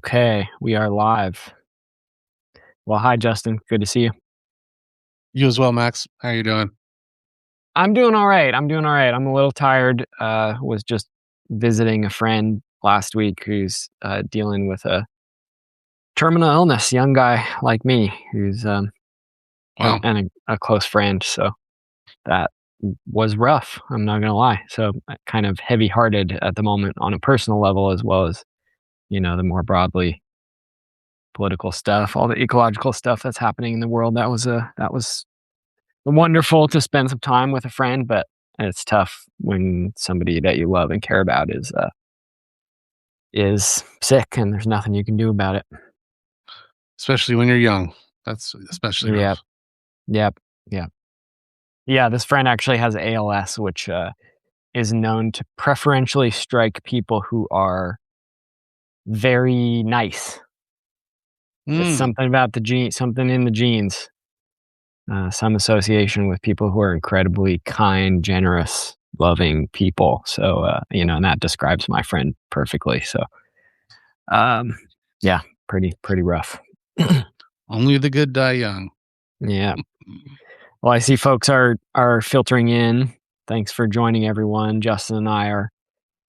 Okay, we are live. Well, hi, Justin. Good to see you. You as well, Max. How you doing? I'm doing all right. I'm a little tired. Was just visiting a friend last week who's dealing with a terminal illness. Young guy like me, who's Wow. and a close friend. So that was rough. I'm not gonna lie. So kind of heavy-hearted at the moment on a personal level, as well as the more broadly political stuff, all the ecological stuff that's happening in the world. That was wonderful to spend some time with a friend, but it's tough when somebody that you love and care about is sick and there's nothing you can do about it. Especially when you're young. That's especially Yep, rough. yep, yep. Yeah, this friend actually has ALS, which is known to preferentially strike people who are very nice. It's Mm. something about the gene, something in the genes, some association with people who are incredibly kind, generous, loving people. So, and that describes my friend perfectly. So, Um, yeah, pretty rough. Only the good die young. Yeah. Well, I see folks are filtering in. Thanks for joining, everyone. Justin and I are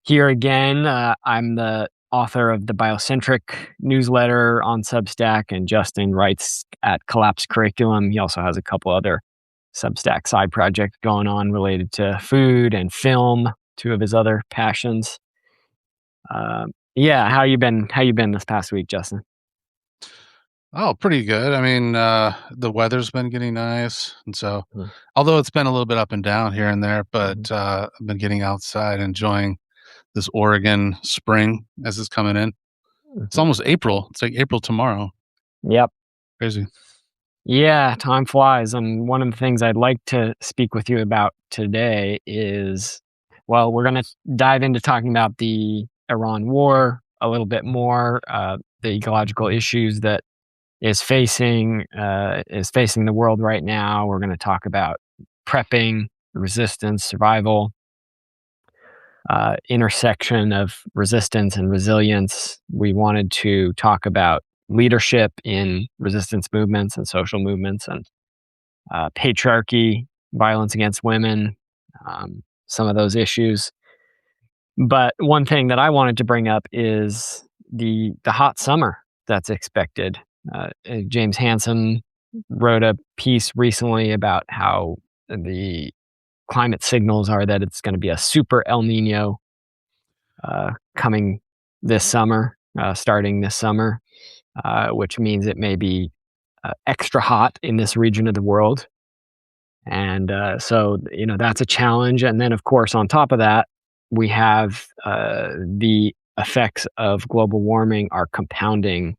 here again. I'm the author of the Biocentric newsletter on Substack, and Justin writes at Collapse Curriculum. He also has a couple other Substack side projects going on related to food and film, two of his other passions. Yeah, how you been? How you been this past week, Justin? Oh, pretty good. I mean, the weather's been getting nice. And so, Mhm. although it's been a little bit up and down here and there, Mhm. but I've been getting outside, enjoying this Oregon spring as it's coming in. It's Mhm. almost April. It's like April tomorrow. Yep. Crazy. Yeah, time flies. And one of the things I'd like to speak with you about today is, well, we're going to dive into talking about the Iran war a little bit more, the ecological issues that is facing the world right now. We're going to talk about prepping, resistance, survival, intersection of resistance and resilience. We wanted to talk about leadership in resistance movements and social movements and patriarchy, violence against women, some of those issues. But one thing that I wanted to bring up is the hot summer that's expected. James Hansen wrote a piece recently about how the climate signals are that it's going to be a super El Nino coming this summer, starting this summer, which means it may be extra hot in this region of the world. And so, that's a challenge. And then, of course, on top of that, we have the effects of global warming are compounding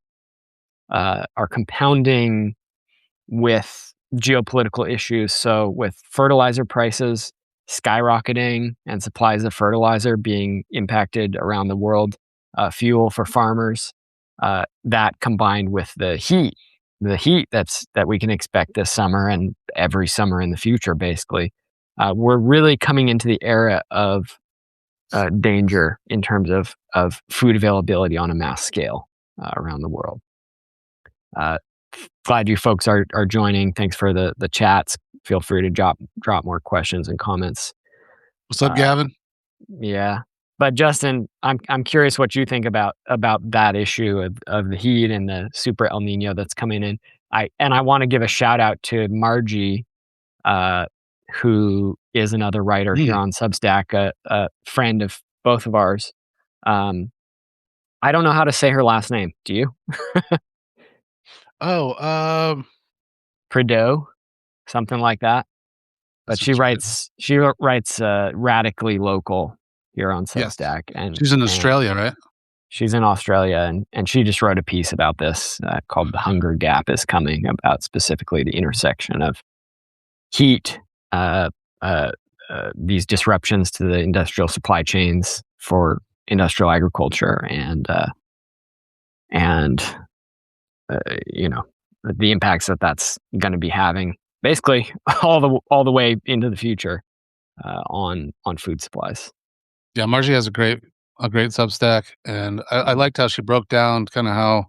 with geopolitical issues. So, with fertilizer prices skyrocketing and supplies of fertilizer being impacted around the world, fuel for farmers, that combined with the heat that we can expect this summer and every summer in the future, basically, we're really coming into the era of danger in terms of food availability on a mass scale around the world. Uh, Glad you folks are joining. Thanks for the chats. Feel free to drop more questions and comments. What's up, Uh, Gavin? yeah, but Justin, I'm curious what you think about that issue of the heat and the super El Nino that's coming in. I want to give a shout out to Margie, uh, who is another writer here Mm. on Substack, a friend of both of ours. Um, I don't know how to say her last name. Do you? Oh, Prideaux, something like that. But that's what you did. she writes radically local here on Yes. Substack, She's in and Australia, right? she's in Australia, and she just wrote a piece about this called "The Hunger Gap is Coming," about specifically the intersection of heat, uh, uh, these disruptions to the industrial supply chains for industrial agriculture, and uh, you know the impacts that's going to be having, basically all the way into the future on food supplies. Yeah, Margie has a great a great Substack, and I Mhm, liked how she broke down kinda how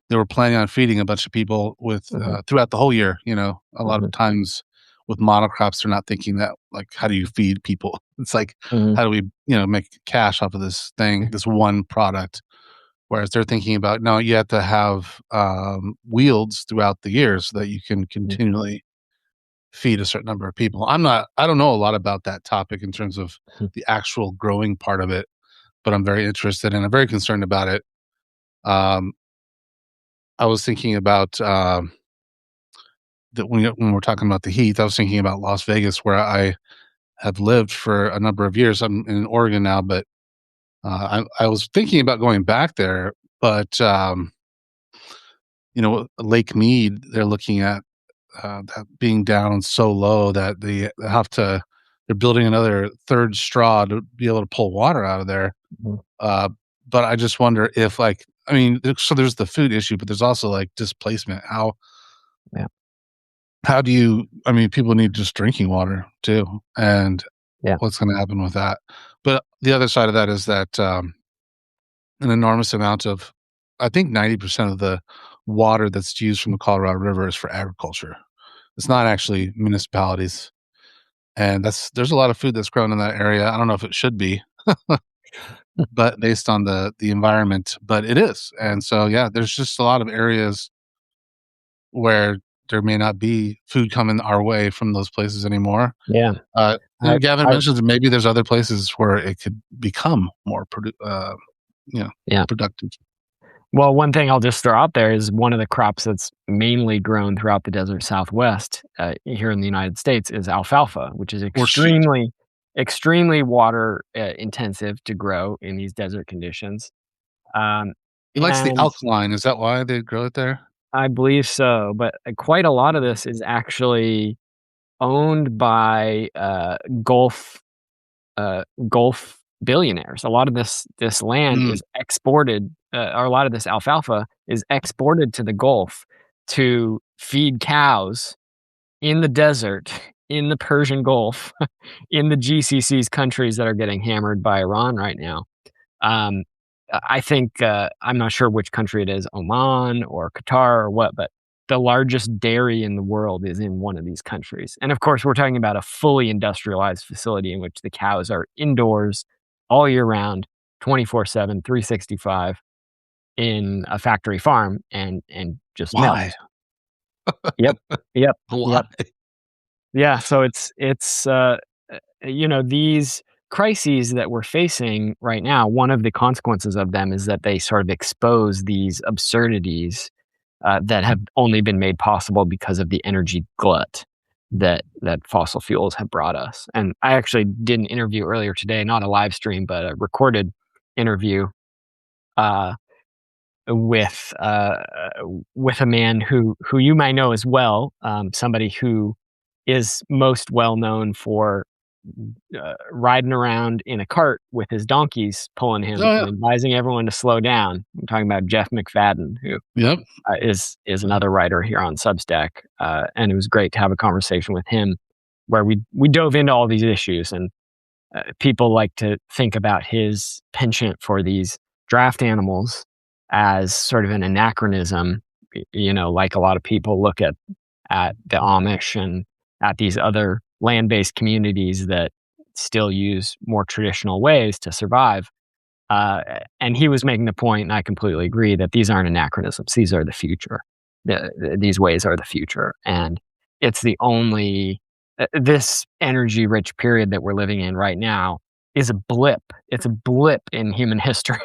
they were planning on feeding a bunch of people with, mhm, throughout the whole year, you know? A lot mhm, of times with monocrops, they're not thinking that, like, how do you feed people? It's like, mhm, how do we, make cash off of this thing, this one product? Whereas they're thinking about, no, you have to have, yields throughout the year so that you can mhm, continually feed a certain number of people. I don't know a lot about that topic in terms of mhm, the actual growing part of it, but I'm very interested and I'm very concerned about it. Um, I was thinking about, that when we're talking about the heat, I was thinking about Las Vegas, where I have lived for a number of years. I'm in Oregon now, but, I was thinking about going back there, but, Lake Mead, they're looking at, that being down so low that they're building another 3rd straw to be able to pull water out of there. mhm. Uh, but I just wonder if, like, I mean, there's the food issue, but there's also, like, displacement. Yeah, How do you I mean, people need just drinking water too, and yeah, what's gonna happen with that? But the other side of that is that, an enormous amount of I think 90% of the water that's used from the Colorado River is for agriculture. It's not actually municipalities, and there's a lot of food that's grown in that area. I don't know if it should be, but based on the environment, but it is, and so, yeah, there's just a lot of areas where there may not be food coming our way from those places anymore. yeah. Gavin I mentions that maybe there's other places where it could become more you know, yeah. productive. Well, one thing I'll just throw out there is one of the crops that's mainly grown throughout the desert Southwest, here in the United States is alfalfa, which is Or sheep. extremely water, intensive to grow in these desert conditions. Um, He likes the and alkaline, is that why they grow it there? I believe so, but quite a lot of this is actually owned by, Gulf billionaires. A lot of this land Mm, is exported, or a lot of this alfalfa is exported to the Gulf to feed cows in the desert, in the Persian Gulf, in the GCC's countries that are getting hammered by Iran right now. Um, I think, I'm not sure which country it is, Oman or Qatar or what, but the largest dairy in the world is in one of these countries. And of course, we're talking about a fully industrialized facility in which the cows are indoors all year round, 24/7, 365 in a factory farm and just why? milked. Yep. Yep. Why? Yep. Yeah, so these crises that we're facing right now, one of the consequences of them is that they sort of expose these absurdities that have only been made possible because of the energy glut that fossil fuels have brought us. And I actually did an interview earlier today, not a live stream, but a recorded interview uh, with with a man who you might know as well, somebody who is most well known for riding around in a cart with his donkeys pulling him Oh, and yeah. advising everyone to slow down. I'm talking about Jeff McFadden, who Yep. is another writer here on Substack, and it was great to have a conversation with him where we dove into all these issues. And people like to think about his penchant for these draft animals as sort of an anachronism. Like a lot of people look at the Amish and at these other land-based communities that still use more traditional ways to survive. And he was making the point, and I completely agree, that these aren't anachronisms. These are the future. These ways are the future. And it's the only, this energy rich period that we're living in right now is a blip. It's a blip in human history.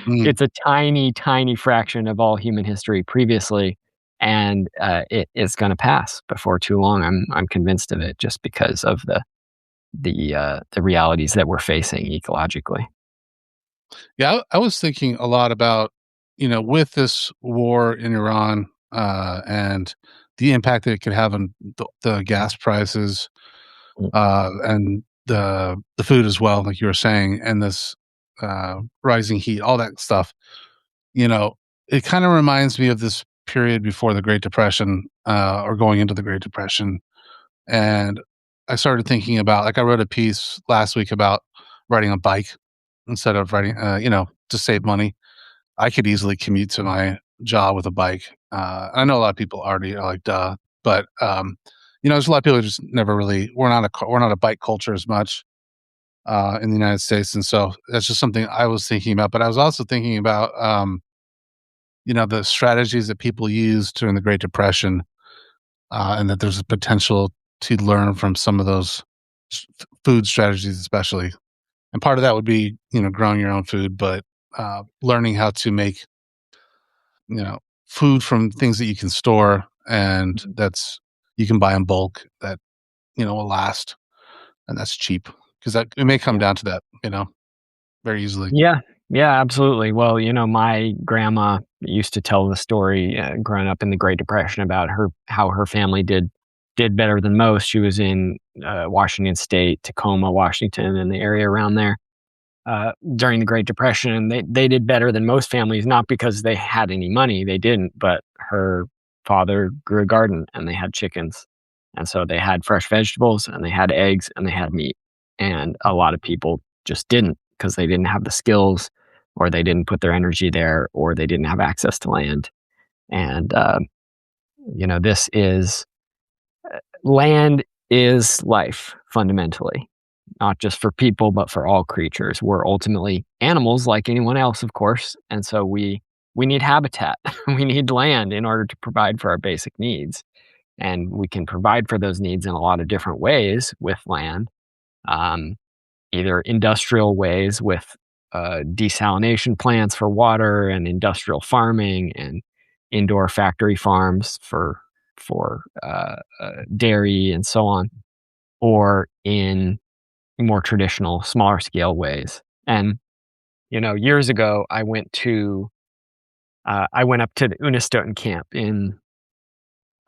Mm. It's a tiny, tiny fraction of all human history previously. And it is going to pass before too long. I'm convinced of it, just because of the realities that we're facing ecologically. Yeah, I was thinking a lot about, with this war in Iran, and the impact that it could have on the gas prices, Mm, and the food as well, like you were saying, and this, rising heat, all that stuff. You know, it kinda reminds me of this period before the Great Depression, or going into the Great Depression, and I started thinking about, like, I wrote a piece last week about riding a bike, instead of riding, to save money. I could easily commute to my job with a bike. I know a lot of people already are like, "Duh," but, there's a lot of people who just never really we're not a bike culture as much, in the United States, and so that's just something I was thinking about, but I was also thinking about, the strategies that people used during the Great Depression, and that there's a potential to learn from some of those food strategies, especially. And part of that would be, growing your own food, but learning how to make, you know, food from things that you can store and that's you can buy in bulk that, will last and that's cheap because that it may come Yeah. down to that, very easily. Yeah. Yeah, absolutely. Well, my grandma used to tell the story, growing up in the Great Depression about how her family did better than most. She was in Washington State, Tacoma, Washington, and the area around there during the Great Depression, and they did better than most families, not because they had any money, they didn't, but her father grew a garden and they had chickens, and so they had fresh vegetables and they had eggs and they had meat, and a lot of people just didn't because they didn't have the skills, or they didn't put their energy there, or they didn't have access to land, and this is land is life fundamentally, not just for people, but for all creatures. We're ultimately animals like anyone else, of course. And so we need habitat. We need land in order to provide for our basic needs. And we can provide for those needs in a lot of different ways with land, um, either industrial ways with desalination plants for water and industrial farming and indoor factory farms for dairy and so on, or in more traditional, smaller scale ways. And years ago, I went up to the Unistoten camp in,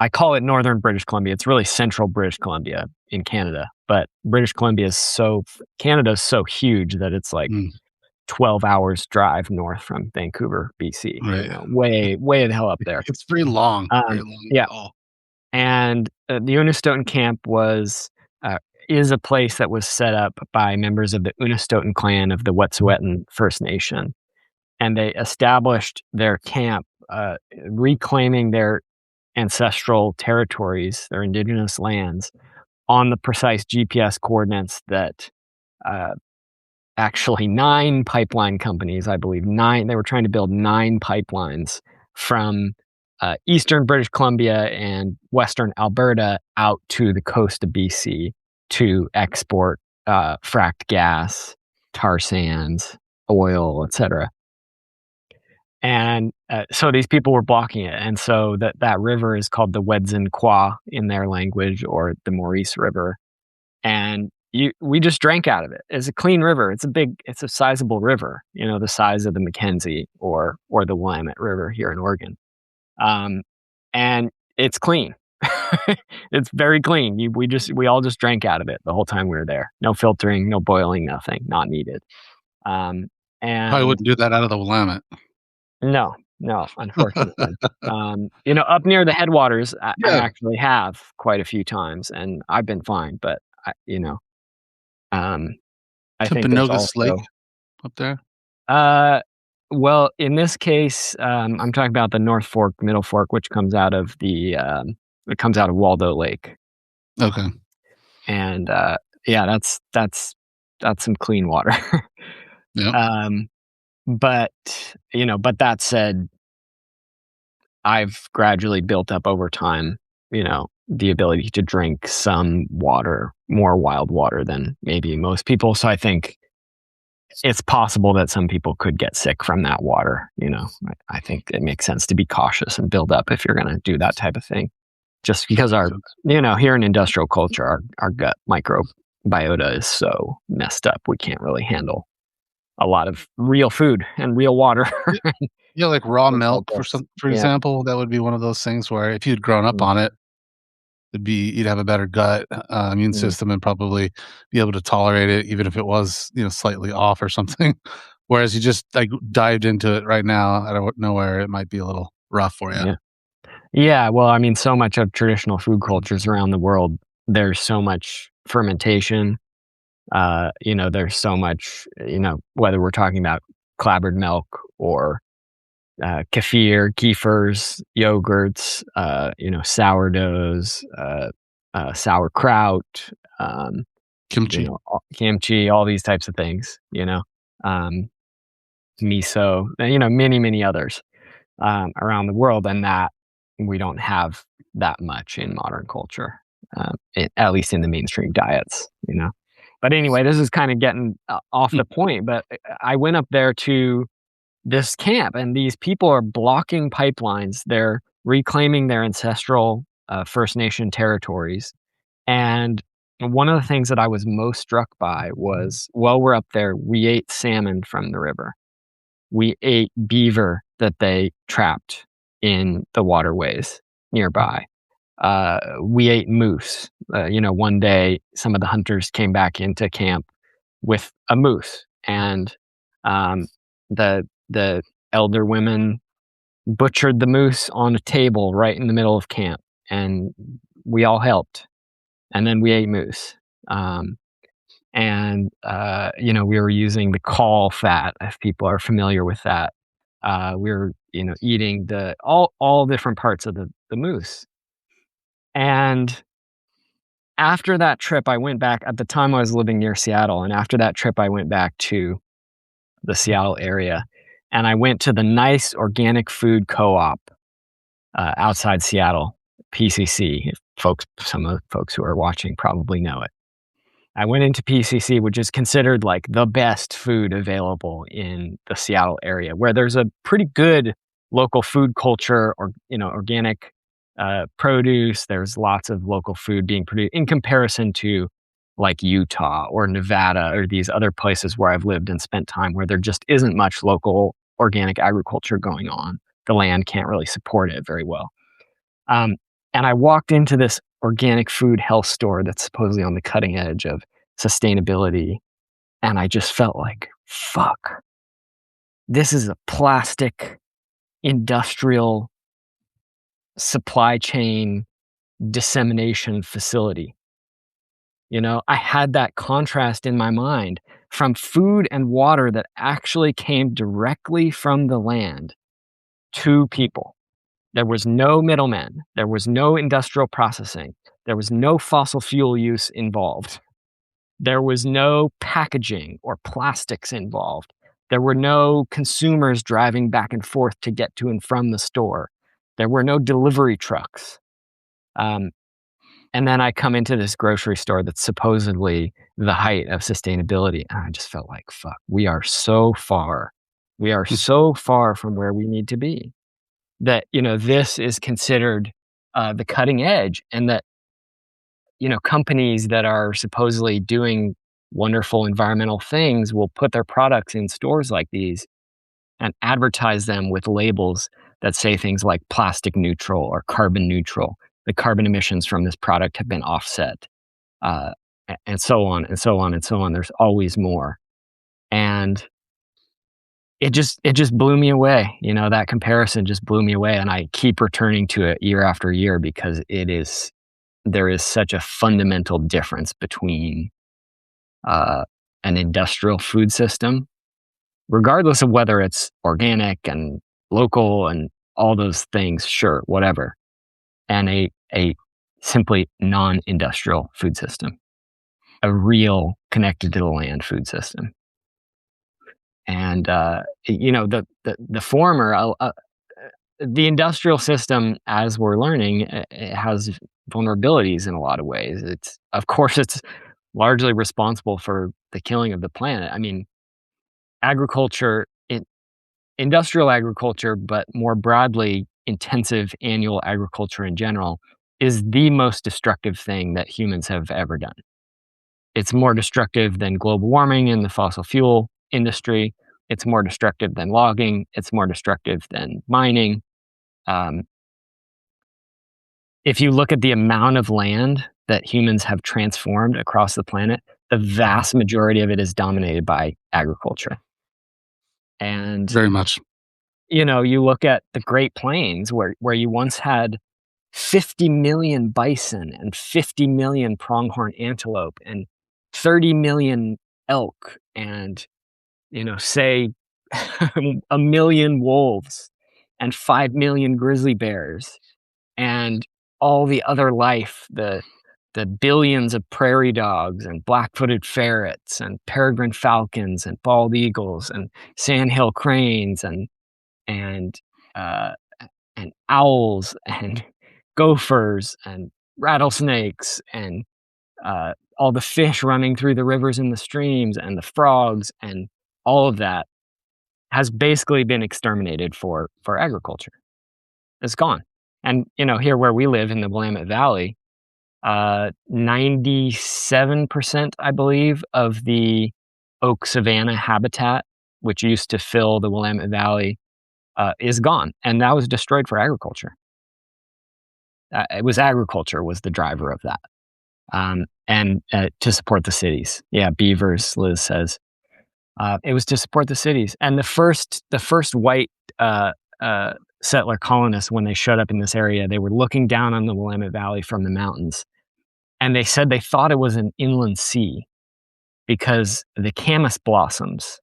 I call it northern British Columbia. It's really central British Columbia in Canada, but Canada is so huge that it's like Mm, 12 hours drive north from Vancouver, BC. right. Way way the hell up there. It's very Um, long yeah, haul. and the Unistoten camp uh, is a place that was set up by members of the Unistoten clan of the Wet'suwet'en First Nation, and they established their camp, reclaiming their ancestral territories, their indigenous lands, on the precise GPS coordinates that uh, actually 9 pipeline companies, I believe, 9, they were trying to build 9 pipelines from eastern British Columbia and western Alberta out to the coast of BC to export fracked gas, tar sands, oil, etc. And so these people were blocking it, and so that river is called the Wedzin Kwa in their language, or the Maurice River. And we just drank out of it. It's a clean river. It's a sizable river. The size of the Mackenzie or the Willamette River here in Oregon. Um, and it's clean. It's very clean. We all just drank out of it the whole time we were there. No filtering, no boiling, nothing. Not needed. Um, Probably and wouldn't do that out of the Willamette. No, no, unfortunately. Up near the headwaters, I Yeah, actually have quite a few times, and I've been fine. But um, I think there's Timpanogos Lake also, up there? uh, well, in this case, I'm talking about the North Fork, Middle Fork, which comes out of it comes out of Waldo Lake, Okay. and yeah, that's some clean water. Yep. um, but that said, I've gradually built up over time, the ability to drink some water, more wild water than maybe most people. So I think it's possible that some people could get sick from that water. I think it makes sense to be cautious and build up if you're going to do that type of thing. Just because here in industrial culture, our gut microbiota is so messed up, we can't really handle a lot of real food and real water. Yeah, like raw It's all milk just, for yeah. example, that would be one of those things where if you'd grown up Mm, on it, you'd have a better gut, immune mm, system and probably be able to tolerate it even if it was, slightly off or something. Whereas you just, like, dived into it right now out of nowhere, it might be a little rough for you. yeah. Yeah, well, I mean, so much of traditional food cultures around the world, there's so much fermentation There's so much, whether we're talking about clabbered milk or kefirs, yogurts, sourdoughs, sauerkraut, um, Kimchi. kimchi, all these types of things, um, miso, many, many others around the world, and that we don't have that much in modern culture, at least in the mainstream diets. But anyway, this is kind of getting off the point, but I went up there to this camp, and these people are blocking pipelines. They're reclaiming their ancestral First Nation territories. And one of the things that I was most struck by was while we're up there, we ate salmon from the river. We ate beaver that they trapped in the waterways nearby. We ate moose. One day some of the hunters came back into camp with a moose, and the elder women butchered the moose on a table right in the middle of camp, and we all helped, and then we ate moose. We were using the caul fat, if people are familiar with that. We were, eating the all different parts of the moose. And after that trip, I went back. At the time, I was living near Seattle, and after that trip, I went back to the Seattle area, and I went to the nice organic food co-op outside Seattle, PCC. Some of the folks who are watching probably know it. I went into PCC, which is considered like the best food available in the Seattle area, where there's a pretty good local food culture, or organic produce. There's lots of local food being produced in comparison to like Utah or Nevada or these other places where I've lived and spent time, where there just isn't much local organic agriculture going on. The land can't really support it very well. And I walked into this organic food health store that's supposedly on the cutting edge of sustainability, and I just felt like, fuck, this is a plastic industrial supply chain dissemination facility. I had that contrast in my mind from food and water that actually came directly from the land to people. There was no middlemen. There was no industrial processing. There was no fossil fuel use involved. There was no packaging or plastics involved. There were no consumers driving back and forth to get to and from the store. There were no delivery trucks. And then I come into this grocery store that's supposedly the height of sustainability. And I just felt like, fuck, we are so far. We are so far from where we need to be, that, this is considered the cutting edge, and that, companies that are supposedly doing wonderful environmental things will put their products in stores like these and advertise them with labels that say things like plastic neutral or carbon neutral. The carbon emissions from this product have been offset, and so on and so on and so on. There's always more. And it just blew me away. That comparison just blew me away. And I keep returning to it year after year, because there is such a fundamental difference between an industrial food system, regardless of whether it's organic and local and all those things, sure, whatever, and a simply non-industrial food system, a real connected to the land food system. And the former, the industrial system, as we're learning, it has vulnerabilities in a lot of ways. It's largely responsible for the killing of the planet. I mean, industrial agriculture, but more broadly, intensive annual agriculture in general, is the most destructive thing that humans have ever done. It's more destructive than global warming and the fossil fuel industry. It's more destructive than logging. It's more destructive than mining. If you look at the amount of land that humans have transformed across the planet, the vast majority of it is dominated by agriculture. And very much. You look at the Great Plains, where you once had 50 million bison and 50 million pronghorn antelope and 30 million elk and, say a million wolves and 5 million grizzly bears and all the other life, the billions of prairie dogs and black-footed ferrets and peregrine falcons and bald eagles and sandhill cranes and uh, and owls and gophers and rattlesnakes and all the fish running through the rivers and the streams and the frogs and all of that has basically been exterminated for agriculture. It's gone. And here where we live in the Willamette Valley, 97%, I believe, of the oak savanna habitat, which used to fill the Willamette Valley, is gone, and that was destroyed for agriculture. It was agriculture was the driver of that, and to support the cities. Yeah, beavers, Liz says. It was to support the cities, and the first white settler colonists, when they showed up in this area, they were looking down on the Willamette Valley from the mountains, and they said they thought it was an inland sea because the camas blossoms,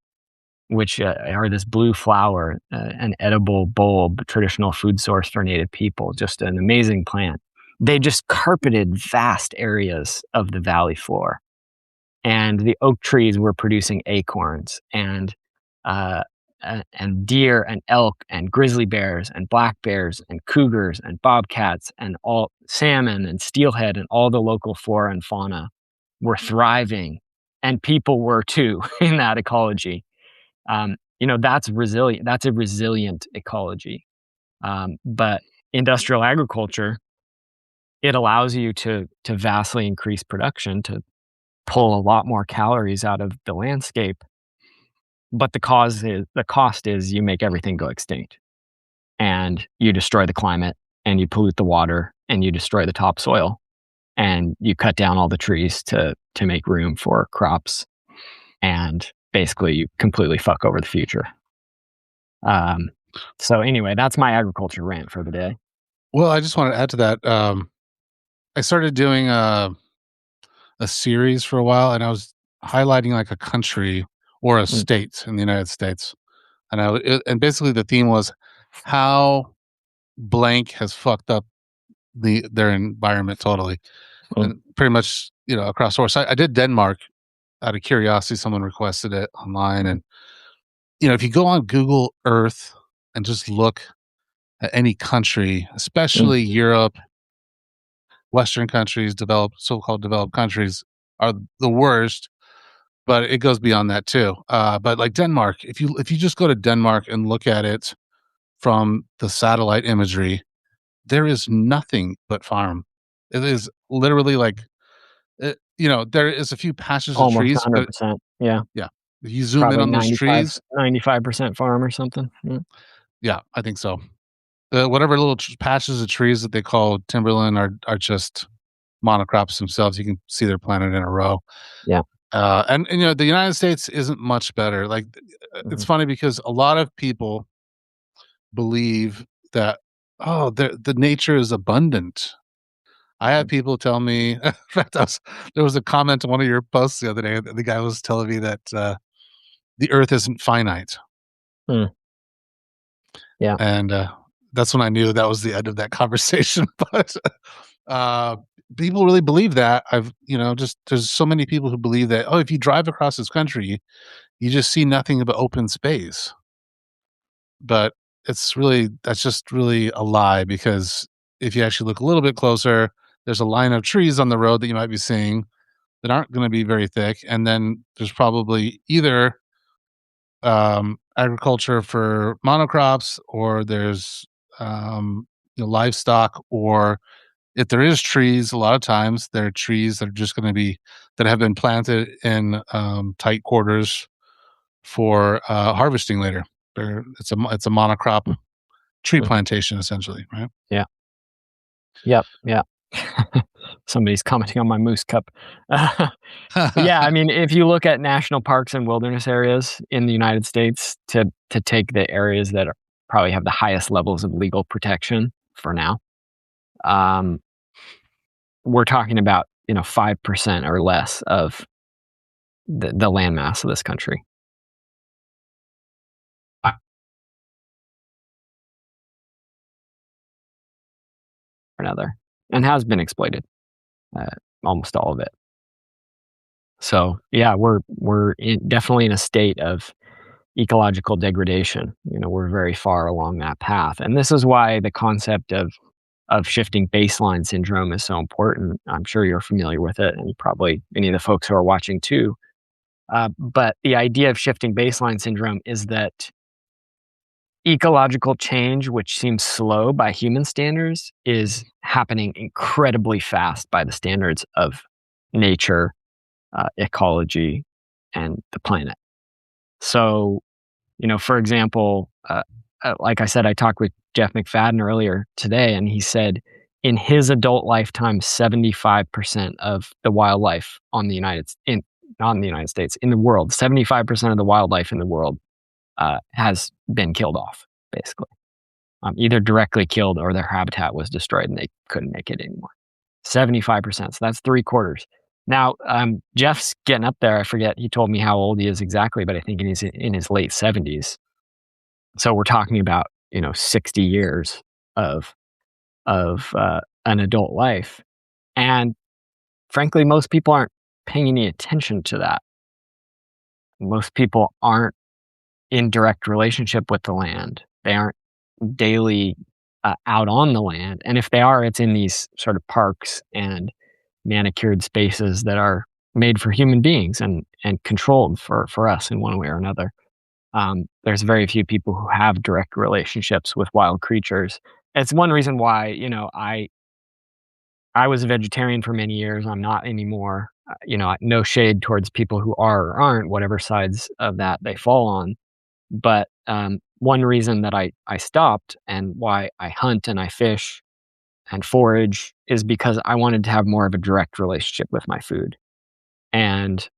which are this blue flower, an edible bulb, traditional food source for Native people, just an amazing plant. They just carpeted vast areas of the valley floor. And the oak trees were producing acorns and deer and elk and grizzly bears and black bears and cougars and bobcats and all salmon and steelhead, and all the local flora and fauna were thriving, and people were too in that ecology. That's resilient. That's a resilient ecology. But industrial agriculture, it allows you to vastly increase production, to pull a lot more calories out of the landscape. But the cost is you make everything go extinct, and you destroy the climate, and you pollute the water, and you destroy the topsoil, and you cut down all the trees to make room for crops, and basically you completely fuck over the future. So anyway, that's my agriculture rant for the day. Well, I just want to add to that. I started doing a series for a while, and I was highlighting like a country or a state in the United States, and basically the theme was how blank has fucked up their environment totally, and pretty much across the board. So I did Denmark out of curiosity. Someone requested it online, and if you go on Google Earth and just look at any country, especially Europe, Western countries, so-called developed countries, are the worst. But it goes beyond that too. But like Denmark, if you just go to Denmark and look at it from the satellite imagery, there is nothing but farm. It is literally like, there is a few patches of trees. Almost 100%. Yeah. Yeah. If you zoom Probably in on those trees, 95% farm or something. Yeah, I think so. Whatever little patches of trees that they call timberland are just monocrops themselves. You can see they're planted in a row. Yeah. And the United States isn't much better. Like, it's funny because a lot of people believe that, the nature is abundant. I had people tell me, in fact, there was a comment on one of your posts the other day. The guy was telling me that the earth isn't finite. Yeah. And that's when I knew that was the end of that conversation. But people really believe that. There's so many people who believe that, if you drive across this country, you just see nothing but open space. But that's just really a lie, because if you actually look a little bit closer, there's a line of trees on the road that you might be seeing that aren't going to be very thick. And then there's probably either agriculture for monocrops, or there's livestock, or if there is trees, a lot of times there are trees that are just going to be that have been planted in tight quarters for harvesting later. It's a monocrop tree plantation, essentially, right? Yeah. Yep. Yeah. Somebody's commenting on my moose cup. Yeah, I mean, if you look at national parks and wilderness areas in the United States, to take the areas that probably have the highest levels of legal protection for now, we're talking about 5% or less of the landmass of this country. Another, and has been exploited, uh, almost all of it. So yeah, definitely in a state of ecological degradation. We're very far along that path, and this is why the concept of shifting baseline syndrome is so important. I'm sure you're familiar with it, and probably many of the folks who are watching too. But the idea of shifting baseline syndrome is that ecological change, which seems slow by human standards, is happening incredibly fast by the standards of nature, ecology, and the planet. So, for example, like I said, I talked with Jeff McFadden earlier today, and he said in his adult lifetime, 75% of the wildlife not in the United States, in the world, 75% of the wildlife in the world has been killed off, basically. Either directly killed or their habitat was destroyed and they couldn't make it anymore. 75%. So that's 3/4. Now, Jeff's getting up there. I forget, he told me how old he is exactly, but I think he's in his late 70s. So we're talking about, 60 years of an adult life. And frankly, most people aren't paying any attention to that. Most people aren't in direct relationship with the land. They aren't daily out on the land. And if they are, it's in these sort of parks and manicured spaces that are made for human beings and controlled for us in one way or another. There's very few people who have direct relationships with wild creatures. It's one reason why, I was a vegetarian for many years. I'm not anymore. No shade towards people who are or aren't, whatever sides of that they fall on. But one reason that I stopped and why I hunt and I fish and forage is because I wanted to have more of a direct relationship with my food. And,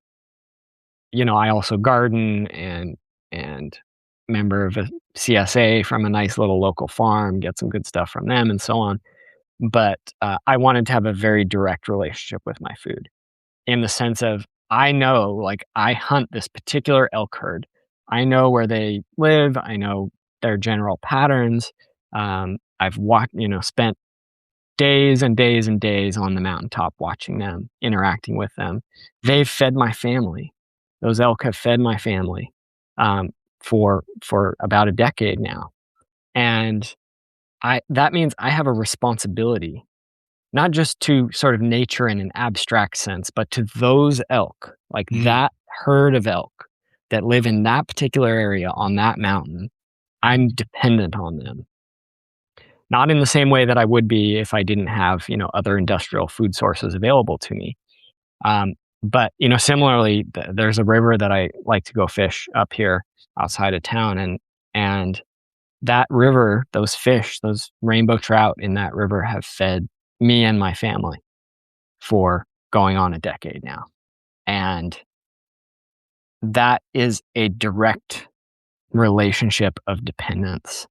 I also garden and member of a CSA from a nice little local farm, get some good stuff from them and so on. But I wanted to have a very direct relationship with my food in the sense of I know, like, I hunt this particular elk herd. I know where they live. I know their general patterns. I've spent days and days and days on the mountaintop watching them, interacting with them. They've fed my family. Those elk have fed my family for about a decade now, and that means I have a responsibility, not just to sort of nature in an abstract sense, but to those elk, like that herd of elk that live in that particular area on that mountain. I'm dependent on them. Not in the same way that I would be if I didn't have, other industrial food sources available to me. But, similarly, there's a river that I like to go fish up here outside of town. And that river, those fish, those rainbow trout in that river have fed me and my family for going on a decade now. And that is a direct relationship of dependence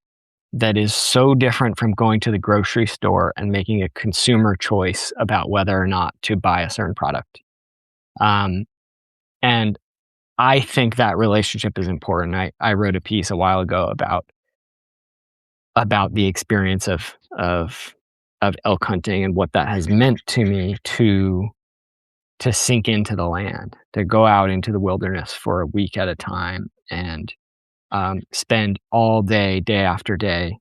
that is so different from going to the grocery store and making a consumer choice about whether or not to buy a certain product. And I think that relationship is important. I wrote a piece a while ago about the experience of elk hunting and what that has meant to me to sink into the land, to go out into the wilderness for a week at a time and spend all day after day,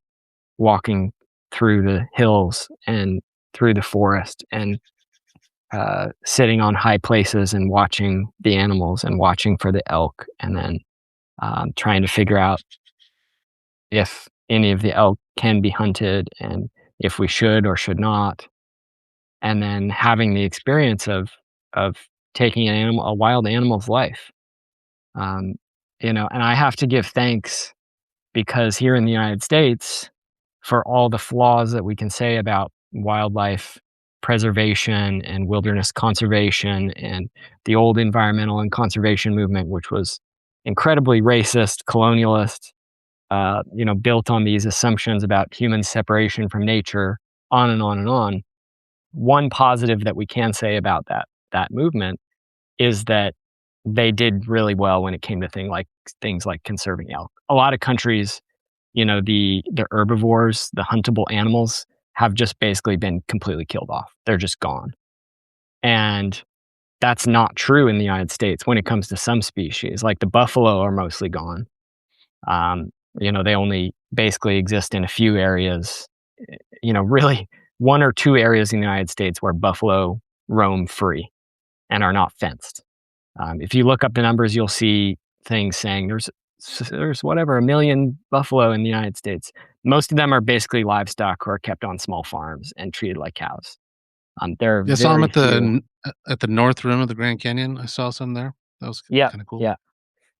walking through the hills and through the forest and sitting on high places and watching the animals and watching for the elk, and then trying to figure out if any of the elk can be hunted and if we should or should not. And then having the experience of taking a wild animal's life. And I have to give thanks because here in the United States, for all the flaws that we can say about wildlife preservation and wilderness conservation and the old environmental and conservation movement, which was incredibly racist, colonialist, built on these assumptions about human separation from nature, on and on and on. One positive that we can say about that movement is that they did really well when it came to things like conserving elk. A lot of countries, the herbivores, the huntable animals, have just basically been completely killed off. They're just gone. And that's not true in the United States when it comes to some species. Like the buffalo are mostly gone. They only basically exist in a few areas, really one or two areas in the United States where buffalo roam free and are not fenced. If you look up the numbers, you'll see things saying there's whatever, 1 million buffalo in the United States. Most of them are basically livestock who are kept on small farms and treated like cows. There are Yeah, I saw 'em very few. at the north rim of the Grand Canyon. I saw some there. That was Yeah, kinda cool. yeah,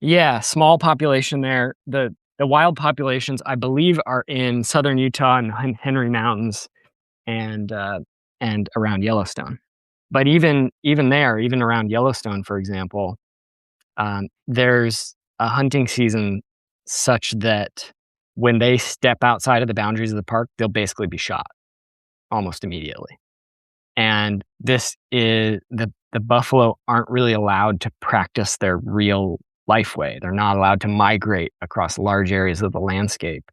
yeah. Small population there. The wild populations, I believe, are in southern Utah and Henry Mountains and around Yellowstone. But even there, even around Yellowstone, for example, there's a hunting season such that when they step outside of the boundaries of the park, they'll basically be shot almost immediately. And this is the buffalo aren't really allowed to practice their real life way. They're not allowed to migrate across large areas of the landscape.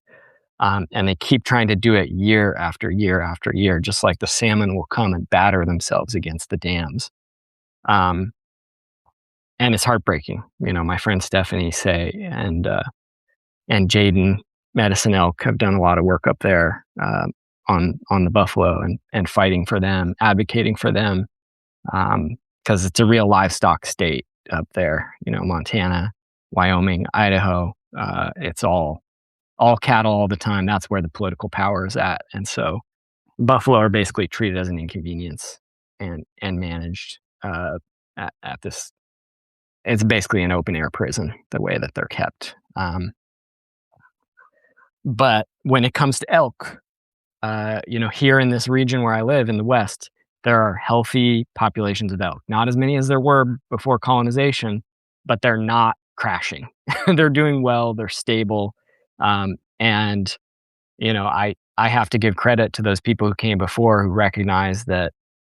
And they keep trying to do it year after year after year, just like the salmon will come and batter themselves against the dams. Um, and it's heartbreaking. My friend Stephanie Say and Jaden Medicine Elk have done a lot of work up there on the buffalo and fighting for them, advocating for them, because it's a real livestock state up there. Montana, Wyoming, Idaho. It's all cattle all the time. That's where the political power is at, and so buffalo are basically treated as an inconvenience and managed at this. It's basically an open air prison the way that they're kept. But when it comes to elk, here in this region where I live in the West, there are healthy populations of elk. Not as many as there were before colonization, but they're not crashing. They're doing well. They're stable. And I have to give credit to those people who came before who recognized that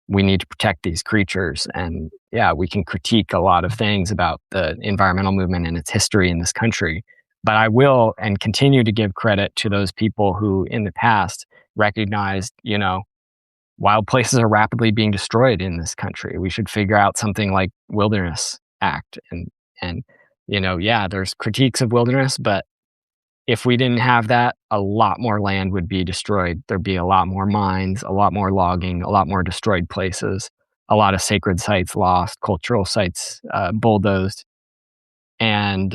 we need to protect these creatures. And yeah, we can critique a lot of things about the environmental movement and its history in this country. But I will and continue to give credit to those people who in the past recognized, wild places are rapidly being destroyed in this country. We should figure out something like Wilderness Act. And yeah, there's critiques of wilderness, but if we didn't have that, a lot more land would be destroyed. There'd be a lot more mines, a lot more logging, a lot more destroyed places, a lot of sacred sites lost, cultural sites bulldozed. And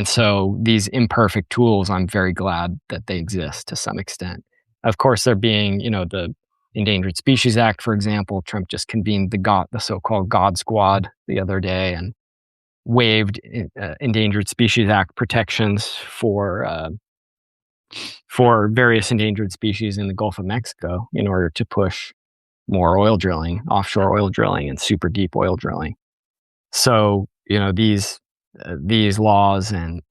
so these imperfect tools, I'm very glad that they exist to some extent. Of course, they're being, the Endangered Species Act, for example. Trump just convened the so-called God Squad the other day and waived Endangered Species Act protections for various endangered species in the Gulf of Mexico in order to push more oil drilling, offshore oil drilling, and super deep oil drilling. So these laws and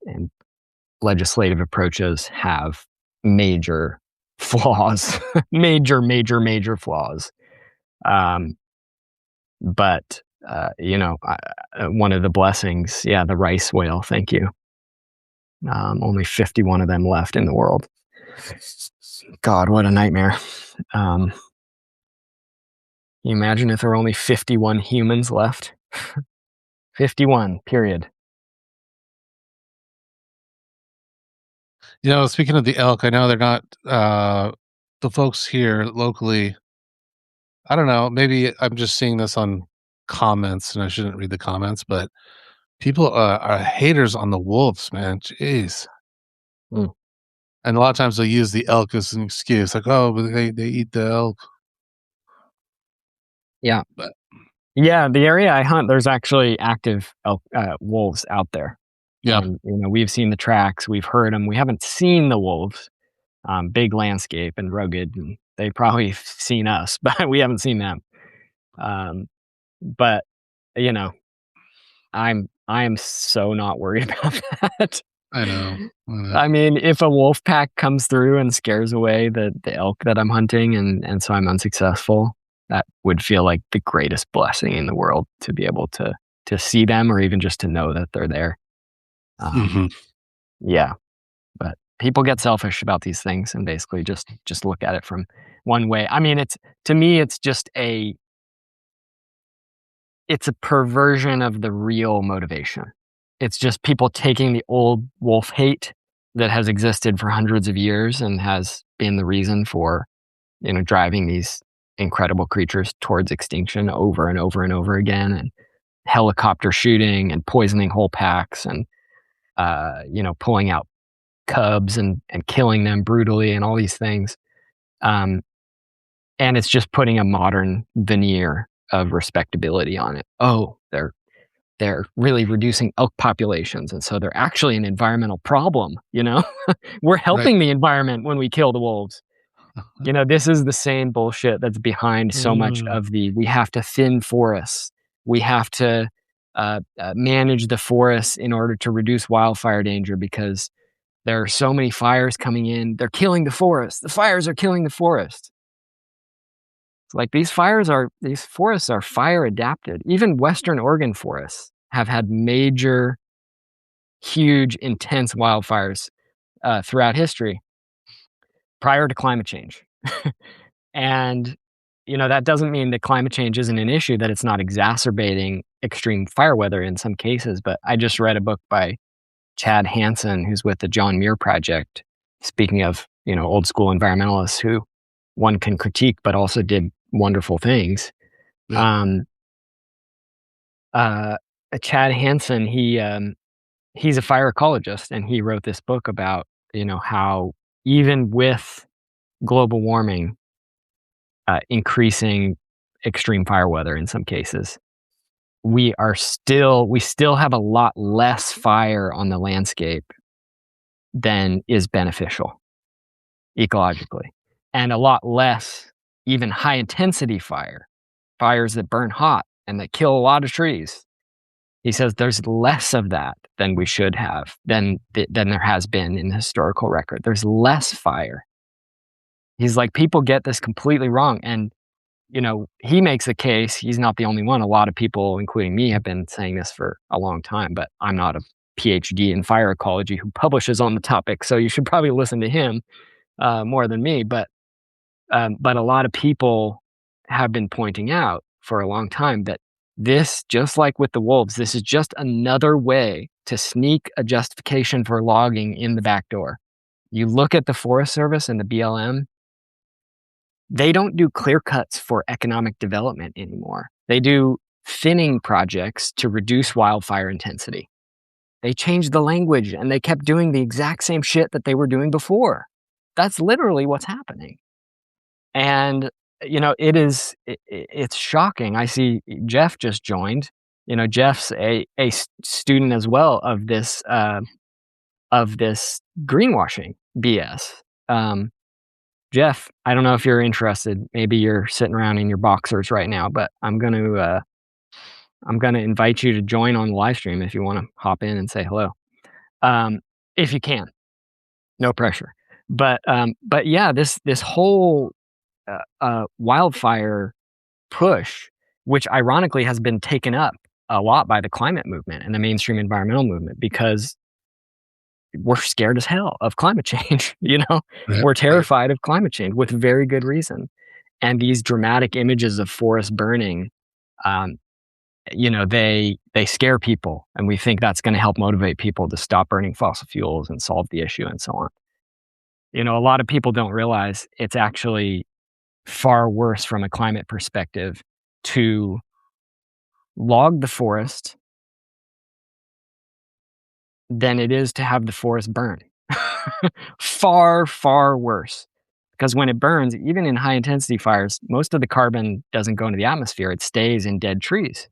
legislative approaches have major flaws, major flaws. But one of the blessings, the rice whale. Thank you. Only 51 of them left in the world. God, what a nightmare. Can you imagine if there were only 51 humans left? 51, period. Speaking of the elk, I know they're not the folks here locally. I don't know, maybe I'm just seeing this on comments and I shouldn't read the comments, but people are haters on the wolves, man. Jeez. Mm. And a lot of times they'll use the elk as an excuse, like, oh, but they eat the elk. Yeah. But yeah, the area I hunt, there's actually active elk, wolves out there. yeah. And, we've seen the tracks, we've heard them. We haven't seen the wolves. Big landscape and rugged, and they probably seen us, but we haven't seen them. But I am so not worried about that. I know. I mean, if a wolf pack comes through and scares away the elk that I'm hunting, and so I'm unsuccessful, that would feel like the greatest blessing in the world to be able to to see them or even just to know that they're there. Mhm. Yeah, but people get selfish about these things and basically just look at it from one way. I mean, to me, it's a perversion of the real motivation. It's just people taking the old wolf hate that has existed for hundreds of years and has been the reason for, driving these incredible creatures towards extinction over and over and over again, and helicopter shooting and poisoning whole packs and, pulling out cubs and killing them brutally and all these things. Um, and it's just putting a modern veneer of respectability on it. Oh, they're really reducing elk populations, and so they're actually an environmental problem, We're Right. helping the environment when we kill the wolves. This is the same bullshit that's behind so much Mm. of we have to thin forests. We have to manage the forests in order to reduce wildfire danger because there are so many fires coming in. They're killing the forest. The fires are killing the forest. It's like these forests are fire adapted. Even Western Oregon forests have had major, huge, intense wildfires throughout history prior to climate change. And, that doesn't mean that climate change isn't an issue, that it's not exacerbating extreme fire weather in some cases. But I just read a book by Chad Hansen, who's with the John Muir Project. Speaking of, old school environmentalists who one can critique, but also did wonderful things. Yeah. Um, uh, Chad Hansen, he's a fire ecologist, and he wrote this book about, how even with global warming, increasing extreme fire weather in some cases, we still have a lot less fire on the landscape than is beneficial ecologically, and a lot less even high intensity fires that burn hot and that kill a lot of trees. He says there's less of that than we should have, than there has been in the historical record. There's less fire. He's like, people get this completely wrong. And, he makes a case. He's not the only one. A lot of people, including me, have been saying this for a long time, but I'm not a PhD in fire ecology who publishes on the topic. So you should probably listen to him more than me. But a lot of people have been pointing out for a long time that this, just like with the wolves, this is just another way to sneak a justification for logging in the back door. You look at the Forest Service and the BLM, they don't do clear cuts for economic development anymore. They do thinning projects to reduce wildfire intensity. They changed the language and they kept doing the exact same shit that they were doing before. That's literally what's happening. And, it's shocking. I see Jeff just joined. Jeff's a student as well of this greenwashing BS. Jeff, I don't know if you're interested. Maybe you're sitting around in your boxers right now, but I'm gonna invite you to join on the live stream if you want to hop in and say hello, if you can. No pressure. But yeah, this whole wildfire push, which ironically has been taken up a lot by the climate movement and the mainstream environmental movement, because we're scared as hell of climate change. Right. We're Right. terrified of climate change with very good reason. And these dramatic images of forest burning, um, they scare people, and we think that's going to help motivate people to stop burning fossil fuels and solve the issue and so on. A lot of people don't realize it's actually far worse from a climate perspective to log the forest than it is to have the forest burn. Far, far worse. Because when it burns, even in high intensity fires, most of the carbon doesn't go into the atmosphere. It stays in dead trees.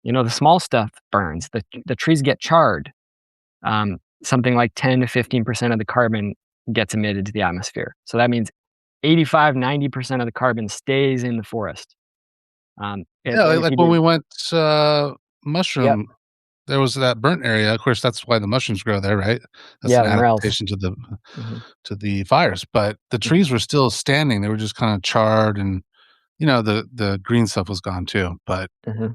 The small stuff burns. The trees get charred. Something like 10 to 15% of the carbon gets emitted to the atmosphere. So that means 85, 90% of the carbon stays in the forest. Yeah, And if like you when do, we went, yep, mushroom, there was that burnt area. Of course, that's why the mushrooms grow there, right? That's yeah, an the morels. adaptation Hmm. to the fires, but the trees were still standing. They were just kinda charred and, the green stuff was gone too, but Hmm.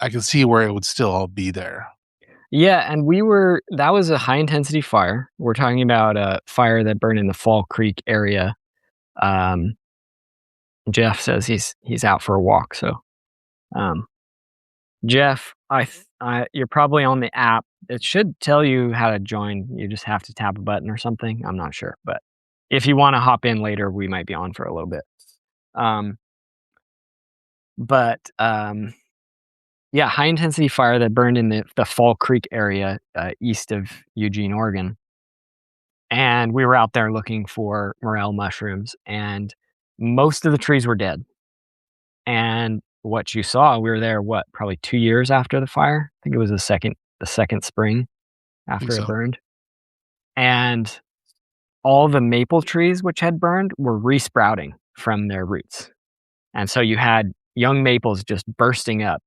I can see where it would still all be there. Yeah, and that was a high intensity fire. We're talking about a fire that burned in the Fall Creek area. Um, Jeff says he's out for a walk, so um, Jeff, you're probably on the app. It should tell you how to join. You just have to tap a button or something. I'm not sure, but if you want to hop in later, we might be on for a little bit. Um, but yeah, high intensity fire that burned in the Fall Creek area east of Eugene, Oregon, and we were out there looking for morel mushrooms, and most of the trees were dead. And what you saw, we were there, what, probably 2 years after the fire? I think it was the second spring I think after it so. burned. And all the maple trees which had burned were resprouting from their roots. And so you had young maples just bursting up,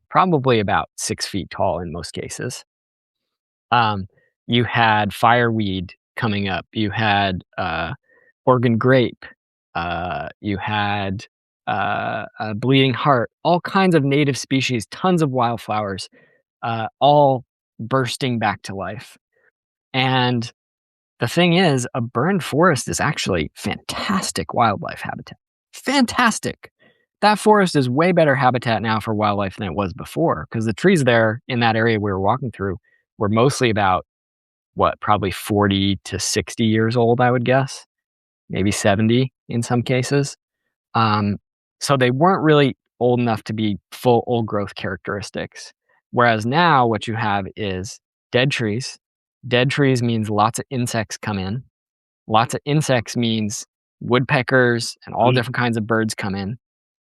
probably about 6 feet tall in most cases. You had fireweed coming up. You had Oregon grape. You had a bleeding heart. All kinds of native species, tons of wildflowers, all bursting back to life. And the thing is, a burned forest is actually fantastic wildlife habitat. Fantastic. That forest is way better habitat now for wildlife than it was before, because the trees there in that area we were walking through were mostly about probably 40 to 60 years old, I would guess, maybe 70 in some cases. Um, so they weren't really old enough to be full old growth characteristics. Whereas now what you have is dead trees. Dead trees means lots of insects come in. Lots of insects means woodpeckers and all different kinds of birds come in.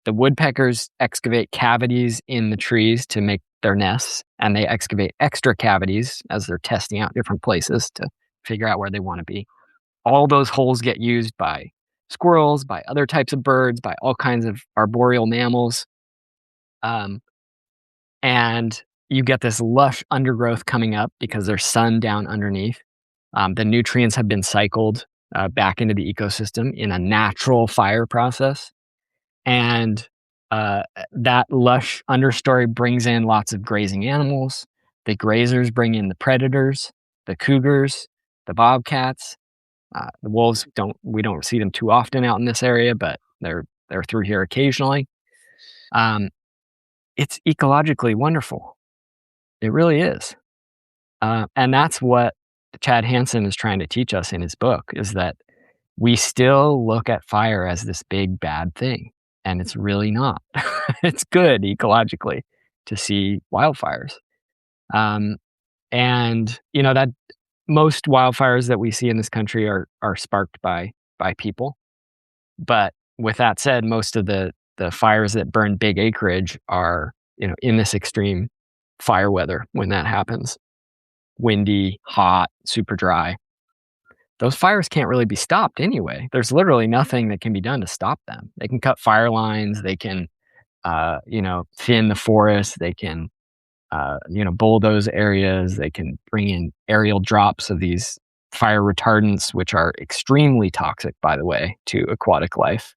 The woodpeckers excavate cavities in the trees to make their nests, and they excavate extra cavities as they're testing out different places to figure out where they want to be. All those holes get used by squirrels, by other types of birds, by all kinds of arboreal mammals. And you get this lush undergrowth coming up because there's sun down underneath. The nutrients have been cycled back into the ecosystem in a natural fire process. And that lush understory brings in lots of grazing animals. The grazers bring in the predators, the cougars, the bobcats. The wolves we don't see them too often out in this area, but they're through here occasionally. It's ecologically wonderful. It really is. And that's what Chad Hansen is trying to teach us in his book, is that we still look at fire as this big bad thing, and it's really not. It's good ecologically to see wildfires. And that most wildfires that we see in this country are sparked by people. But with that said, most of the fires that burn big acreage are, in this extreme fire weather when that happens. Windy, hot, super dry. Those fires can't really be stopped anyway. There's literally nothing that can be done to stop them. They can cut fire lines, they can thin the forest, they can bulldoze areas, they can bring in aerial drops of these fire retardants, which are extremely toxic, by the way, to aquatic life,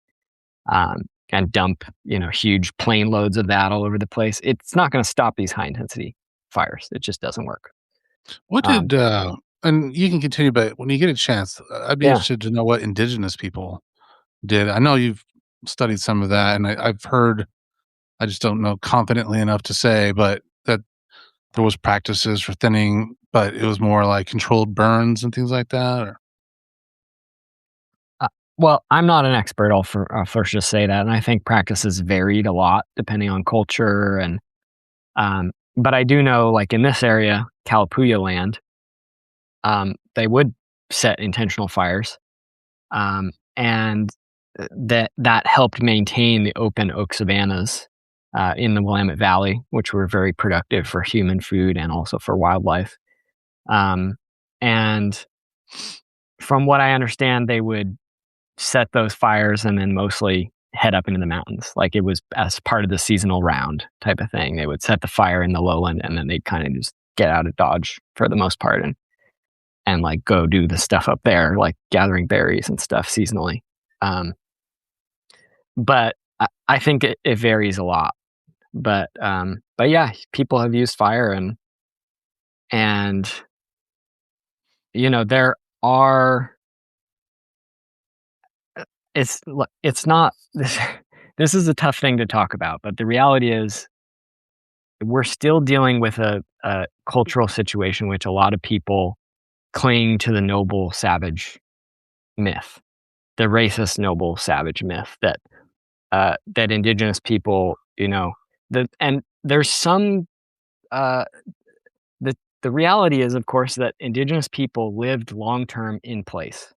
and dump huge plane loads of that all over the place. It's not going to stop these high intensity fires. It just doesn't work. What Um, did and you can continue, but when you get a chance, I'd be yeah. interested to know what indigenous people did. I know you've studied some of that, and I've heard. I just don't know confidently enough to say, but that there was practices for thinning, but it was more like controlled burns and things like that. Or Well, I'm not an expert. I'll first just say that, and I think practices varied a lot depending on culture, and but I do know, like in this area, Kalapuya land, they would set intentional fires, and that helped maintain the open oak savannas in the Willamette Valley, which were very productive for human food and also for wildlife. And from what I understand, they would set those fires and then mostly head up into the mountains. Like it was as part of the seasonal round type of thing. They would set the fire in the lowland and then they'd kind of just get out of Dodge for the most part and like go do the stuff up there, like gathering berries and stuff seasonally. But I think it varies a lot. But yeah, people have used fire, and there are it's not this. This is a tough thing to talk about, but the reality is we're still dealing with a cultural situation which a lot of people cling to the noble savage myth, the racist noble savage myth that indigenous people, and there's some uh, the reality is, of course, that indigenous people lived long term in place.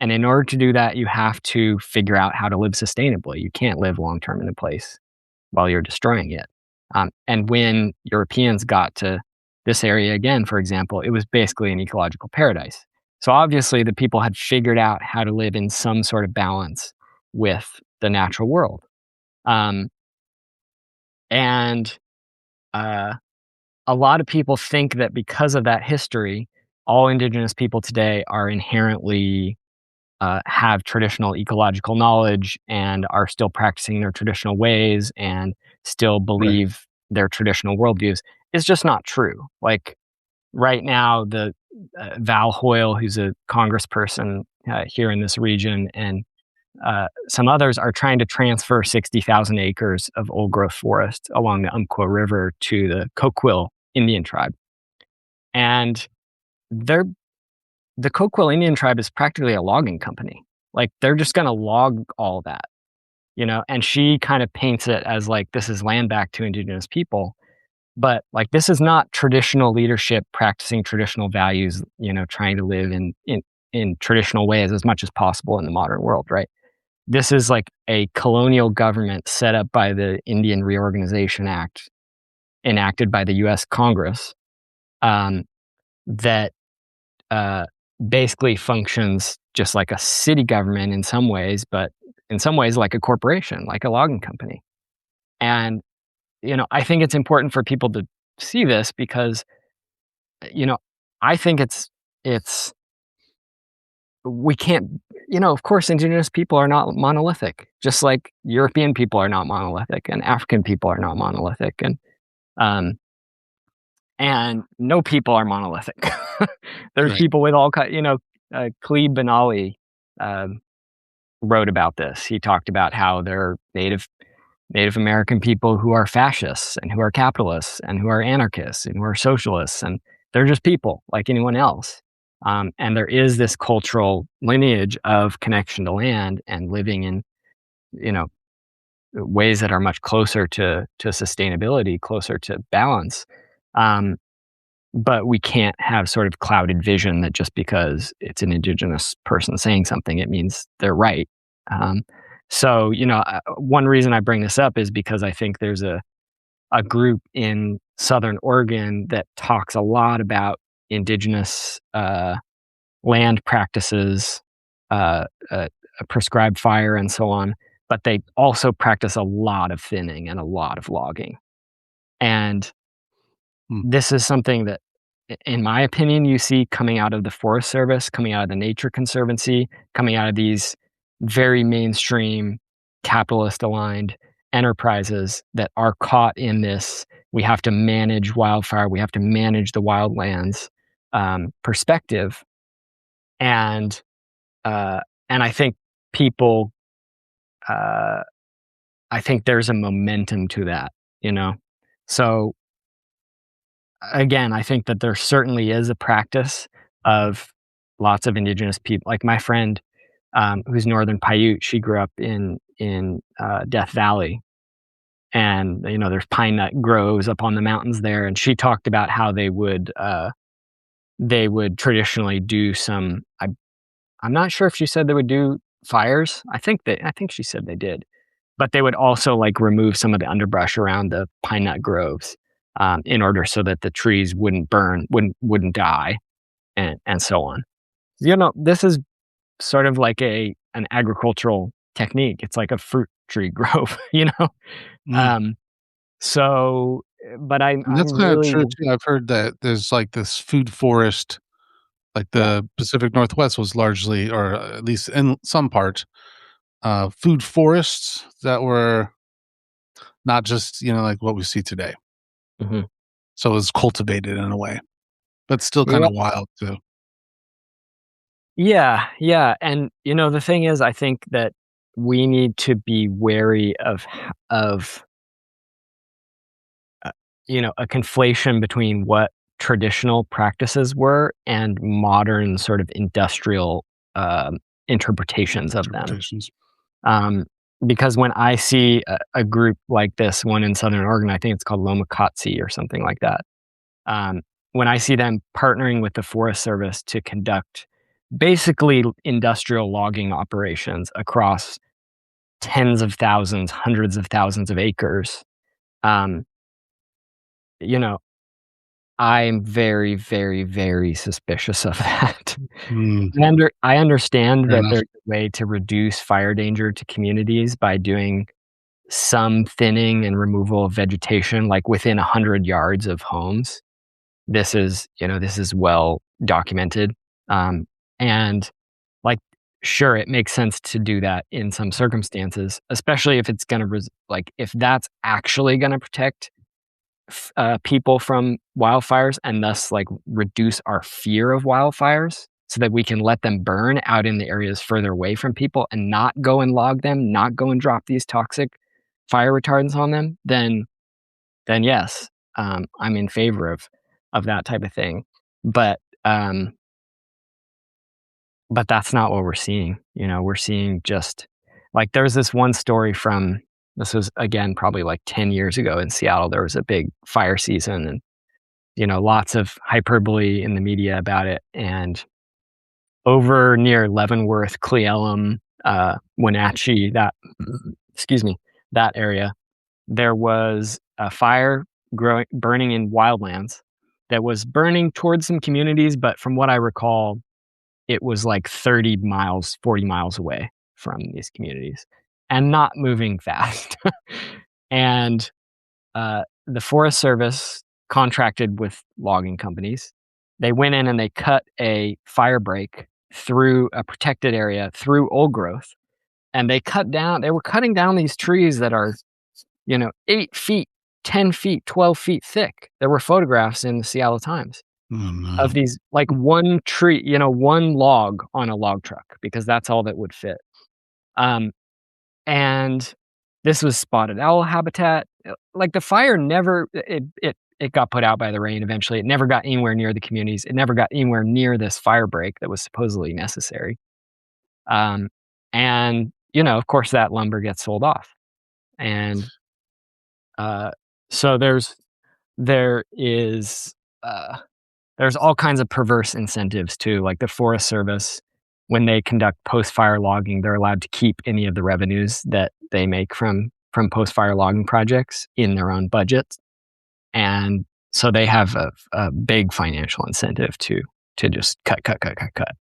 And in order to do that, you have to figure out how to live sustainably. You can't live long term in a place while you're destroying it. And when Europeans got to this area again, for example, it was basically an ecological paradise. So obviously, the people had figured out how to live in some sort of balance with the natural world. Um, and uh, a lot of people think that because of that history, all indigenous people today are inherently have traditional ecological knowledge and are still practicing their traditional ways and still Right. believe their traditional worldviews is just not true. Like right now, the Val Hoyle, who's a congressperson here in this region, and some others are trying to transfer 60,000 acres of old growth forest along the Umpqua River to the Coquille Indian tribe. And they're the Coquille Indian tribe is practically a logging company. Like they're just going to log all that, and she kind of paints it as like this is land back to indigenous people. But like this is not traditional leadership practicing traditional values, trying to live in traditional ways as much as possible in the modern world, right? This is like a colonial government set up by the Indian Reorganization Act, enacted by the US Congress, um, that uh, basically functions just like a city government in some ways, but in some ways like a corporation, like a logging company. And, I think it's important for people to see this because, you know, I think it's, we can't, of course, indigenous people are not monolithic, just like European people are not monolithic and African people are not monolithic. Um, and no people are monolithic. There's Right. people with all kinds, Khalid Benali, um, wrote about this. He talked about how there are Native American people who are fascists and who are capitalists and who are anarchists and who are socialists, and they're just people like anyone else. And there is this cultural lineage of connection to land and living in, you know, ways that are much closer to sustainability, closer to balance. Um, but we can't have sort of clouded vision that just because it's an indigenous person saying something, it means they're right. Um, so, one reason I bring this up is because I think there's a group in Southern Oregon that talks a lot about indigenous land practices, uh, uh, prescribed fire, and so on. But they also practice a lot of thinning and a lot of logging. And Mm. this is something that, in my opinion, you see coming out of the Forest Service, coming out of the Nature Conservancy, coming out of these very mainstream capitalist aligned enterprises that are caught in this we have to manage wildfire, we have to manage the wildlands perspective. And uh, and I think people, uh, I think there's a momentum to that, you know. So again, I think that there certainly is a practice of lots of indigenous people. Like my friend, who's Northern Paiute, she grew up in Death Valley, and there's pine nut groves up on the mountains there. And she talked about how they would traditionally do some. I'm not sure if she said they would do fires. I think she said they did, but they would also like remove some of the underbrush around the pine nut groves, in order so that the trees wouldn't burn, wouldn't die, and so on. This is sort of like an agricultural technique. It's like a fruit tree grove, Mm. Um, so, but And I that's kind of really, true too. I've heard that there's like this food forest, like yeah, the Pacific Northwest was largely, or at least in some part, food forests that were not just, like what we see today. Mhm. So it's cultivated in a way, but still kind Yeah. of wild too. Yeah, yeah, and, the thing is, I think that we need to be wary of, a conflation between what traditional practices were and modern sort of industrial, interpretations of them. Interpretations. Um, because when I see a group like this one in Southern Oregon, I think it's called Lomakotsi or something like that. Um, when I see them partnering with the Forest Service to conduct basically industrial logging operations across tens of thousands, hundreds of thousands of acres, um, you know, I'm very, very, very suspicious of that. Mm, I understand fair that enough. there's a way to reduce fire danger to communities by doing some thinning and removal of vegetation, like within 100 yards of homes. This is well documented. Um, and like, sure, it makes sense to do that in some circumstances, especially if it's gonna if that's actually gonna protect people from wildfires and thus like reduce our fear of wildfires so that we can let them burn out in the areas further away from people and not go and log them, not go and drop these toxic fire retardants on them, then yes, I'm in favor of that type of thing. But um, but that's not what we're seeing. We're seeing just like there's this one story from this was again probably like 10 years ago in Seattle. There was a big fire season and lots of hyperbole in the media about it. And over near Leavenworth, Cle Elum, Wenatchee, excuse me, that area, there was a fire burning in wildlands that was burning towards some communities, but from what I recall, it was like 30 miles, 40 miles away from these communities and not moving fast. And the Forest Service contracted with logging companies. They went in and they cut a fire break through a protected area through old growth. And they were cutting down these trees that are 8 feet, 10 feet, 12 feet thick. There were photographs in the Seattle Times Oh of no. these, like one tree, one log on a log truck because that's all that would fit. Um, and this was spotted owl habitat. Like the fire never it got put out by the rain eventually. It never got anywhere near the communities. It never got anywhere near this fire break that was supposedly necessary. Um, and of course, that lumber gets sold off, and uh, so there is uh, there's all kinds of perverse incentives too. Like the Forest Service, when they conduct post-fire logging, they're allowed to keep any of the revenues that they make from post-fire logging projects in their own budgets, and so they have a big financial incentive to just cut, cut, cut, cut, cut.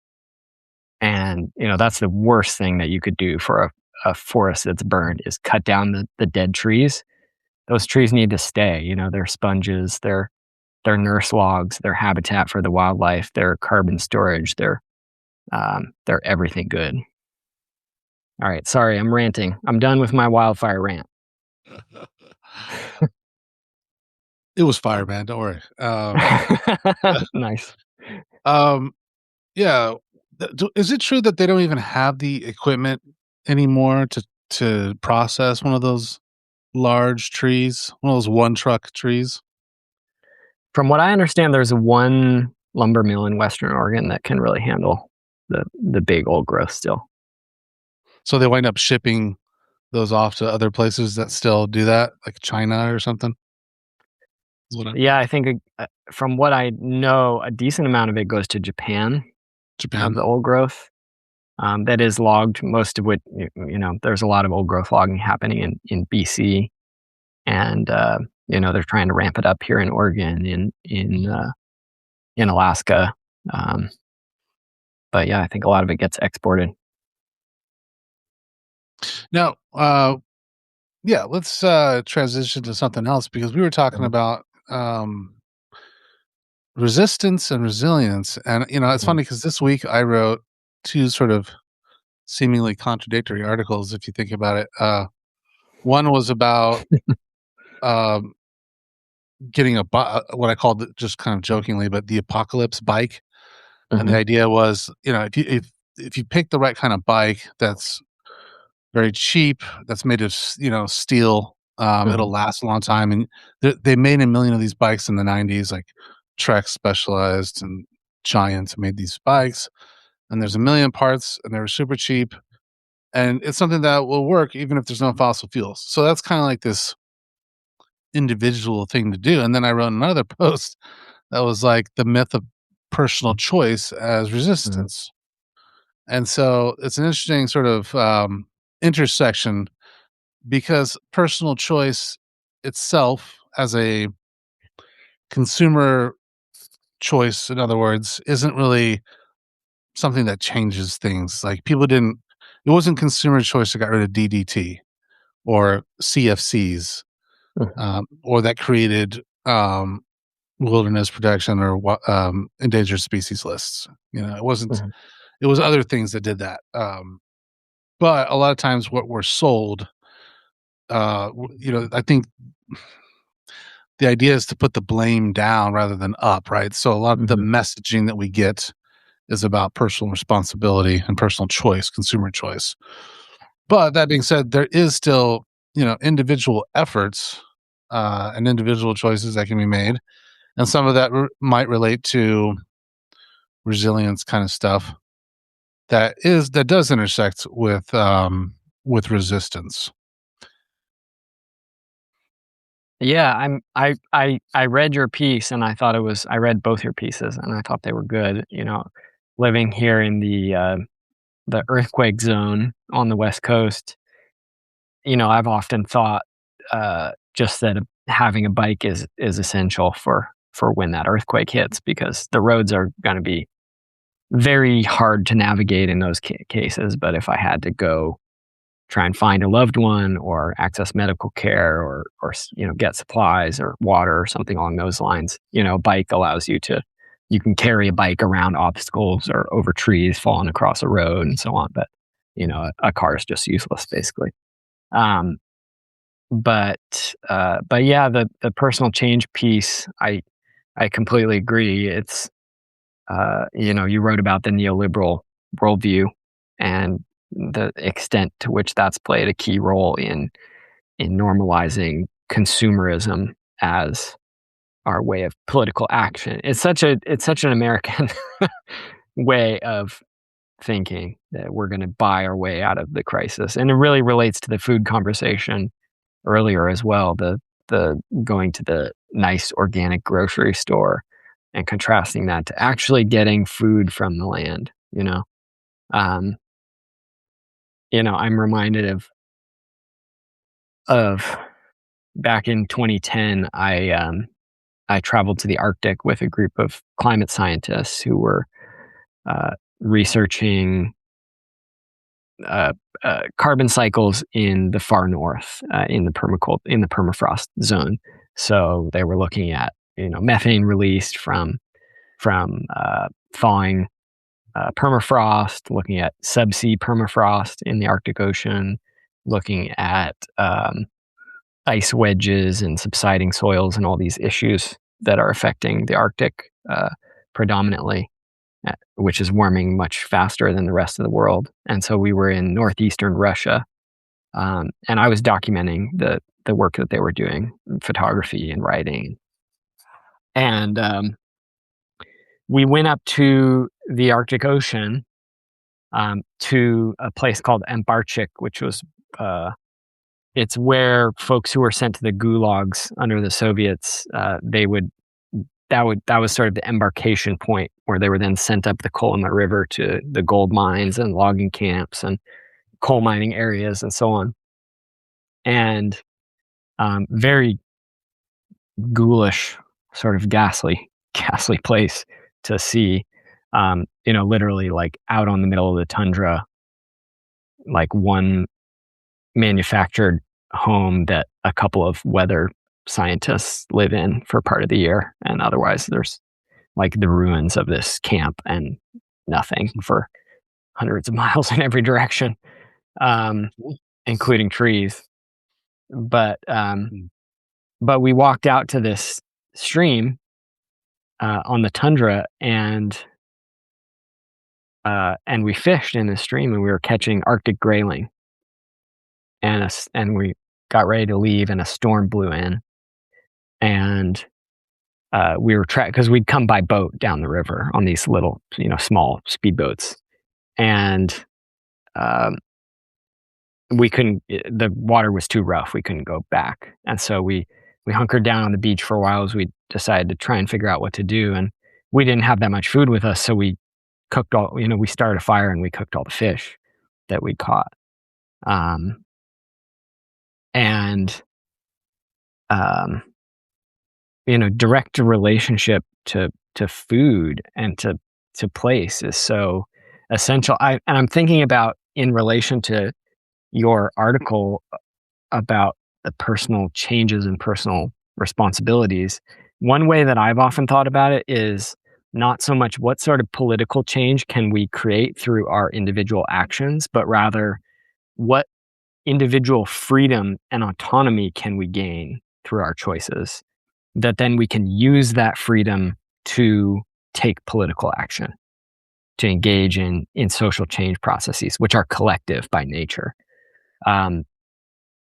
And that's the worst thing that you could do for a forest that's burned is cut down the dead trees. Those trees need to stay. They're sponges. They're nurse logs, they're habitat for the wildlife, they're carbon storage, they're everything good. All right, sorry, I'm ranting. I'm done with my wildfire rant. It was fire, man. Don't worry. Nice. Um, yeah. Is it true that they don't even have the equipment anymore to process one of those large trees, one of those one truck trees? From what I understand, there's one lumber mill in Western Oregon that can really handle the big old growth still. So they wind up shipping those off to other places that still do that, like China or something? Is what I Yeah, I think from what I know, a decent amount of it goes to Japan of Japan. the old growth. That is logged, most of which, there's a lot of old growth logging happening in BC, and they're trying to ramp it up here in Oregon, in Alaska. Um, but yeah, I think a lot of it gets exported. Now, yeah, let's transition to something else because we were talking Mhm. about resistance and resilience. And, it's Mhm. funny because this week I wrote two sort of seemingly contradictory articles, if you think about it. One was about um, getting what I called just kind of jokingly, but the apocalypse bike. And the Mhm, idea was, if you pick the right kind of bike that's very cheap, that's made of steel, it'll mhm, last a long time. And they made a million of these bikes in the '90s, like Trek Specialized and Giant made these bikes, and there's a million parts, and they were super cheap, and it's something that will work even if there's no fossil fuels. So that's kind of like this individual thing to do. And then I wrote another post that was like the myth of personal choice as mhm, resistance. And so it's an interesting sort of intersection because personal choice itself, as a consumer choice, in other words, isn't really something that changes things. Like it wasn't consumer choice that got rid of DDT or CFCs, mhm, or that created wilderness protection or endangered species lists. It wasn't. mhm, It was other things that did that. But a lot of times, what we're sold, I think the idea is to put the blame down rather than up, right? So a lot of the mhm, messaging that we get is about personal responsibility and personal choice, consumer choice. But that being said, there is still, individual efforts and individual choices that can be made, and some of that might relate to resilience kind of stuff that does intersect with resistance. Yeah, I read your piece and I read both your pieces and I thought they were good, living here in the earthquake zone on the West Coast, I've often thought, just that having a bike is essential for when that earthquake hits because the roads are gonna be very hard to navigate in those cases, but if I had to go try and find a loved one or access medical care or get supplies or water or something along those lines. A bike allows you can carry a bike around obstacles or over trees falling across a road and so on. But a car is just useless basically. Um, but yeah, the personal change piece, I completely agree. It's you wrote about the neoliberal worldview and the extent to which that's played a key role in normalizing consumerism as our way of political action. It's such an American way of thinking that we're going to buy our way out of the crisis, and it really relates to the food conversation earlier as well. The going to the nice organic grocery store and contrasting that to actually getting food from the land. Um, I'm reminded of back in 2010. I traveled to the Arctic with a group of climate scientists who were researching uh, carbon cycles in the far north, in the permafrost zone. So they were looking at methane released from thawing permafrost, looking at subsea permafrost in the Arctic Ocean, looking at ice wedges and subsiding soils and all these issues that are affecting the Arctic predominantly, which is warming much faster than the rest of the world. And so we were in northeastern Russia, and I was documenting the work that they were doing, photography and writing. And we went up to the Arctic Ocean, to a place called Ambarchik, which was it's where folks who were sent to the gulags under the Soviets, that was sort of the embarkation point where they were then sent up the Kolyma River to the gold mines and logging camps and coal mining areas and so on. And very ghoulish, sort of ghastly place to see. Literally like out on the middle of the tundra, like one manufactured home that a couple of weather scientists live in for part of the year, and otherwise there's like the ruins of this camp and nothing for hundreds of miles in every direction, um, including trees. But But we walked out to this stream on the tundra, and we fished in the stream, and we were catching Arctic grayling, and we got ready to leave, and a storm blew in, and we were because we'd come by boat down the river on these little, small speedboats, and we couldn't. The water was too rough. We couldn't go back, and so we hunkered down on the beach for a while as we decided to try and figure out what to do. And we didn't have that much food with us, so we cooked all. We started a fire and we cooked all the fish that we caught. And direct relationship to food and to place is so essential. I'm thinking about, in relation to your article about the personal changes and personal responsibilities, one way that I've often thought about it is not so much what sort of political change can we create through our individual actions, but rather what individual freedom and autonomy can we gain through our choices, that then we can use that freedom to take political action, to engage in social change processes, which are collective by nature.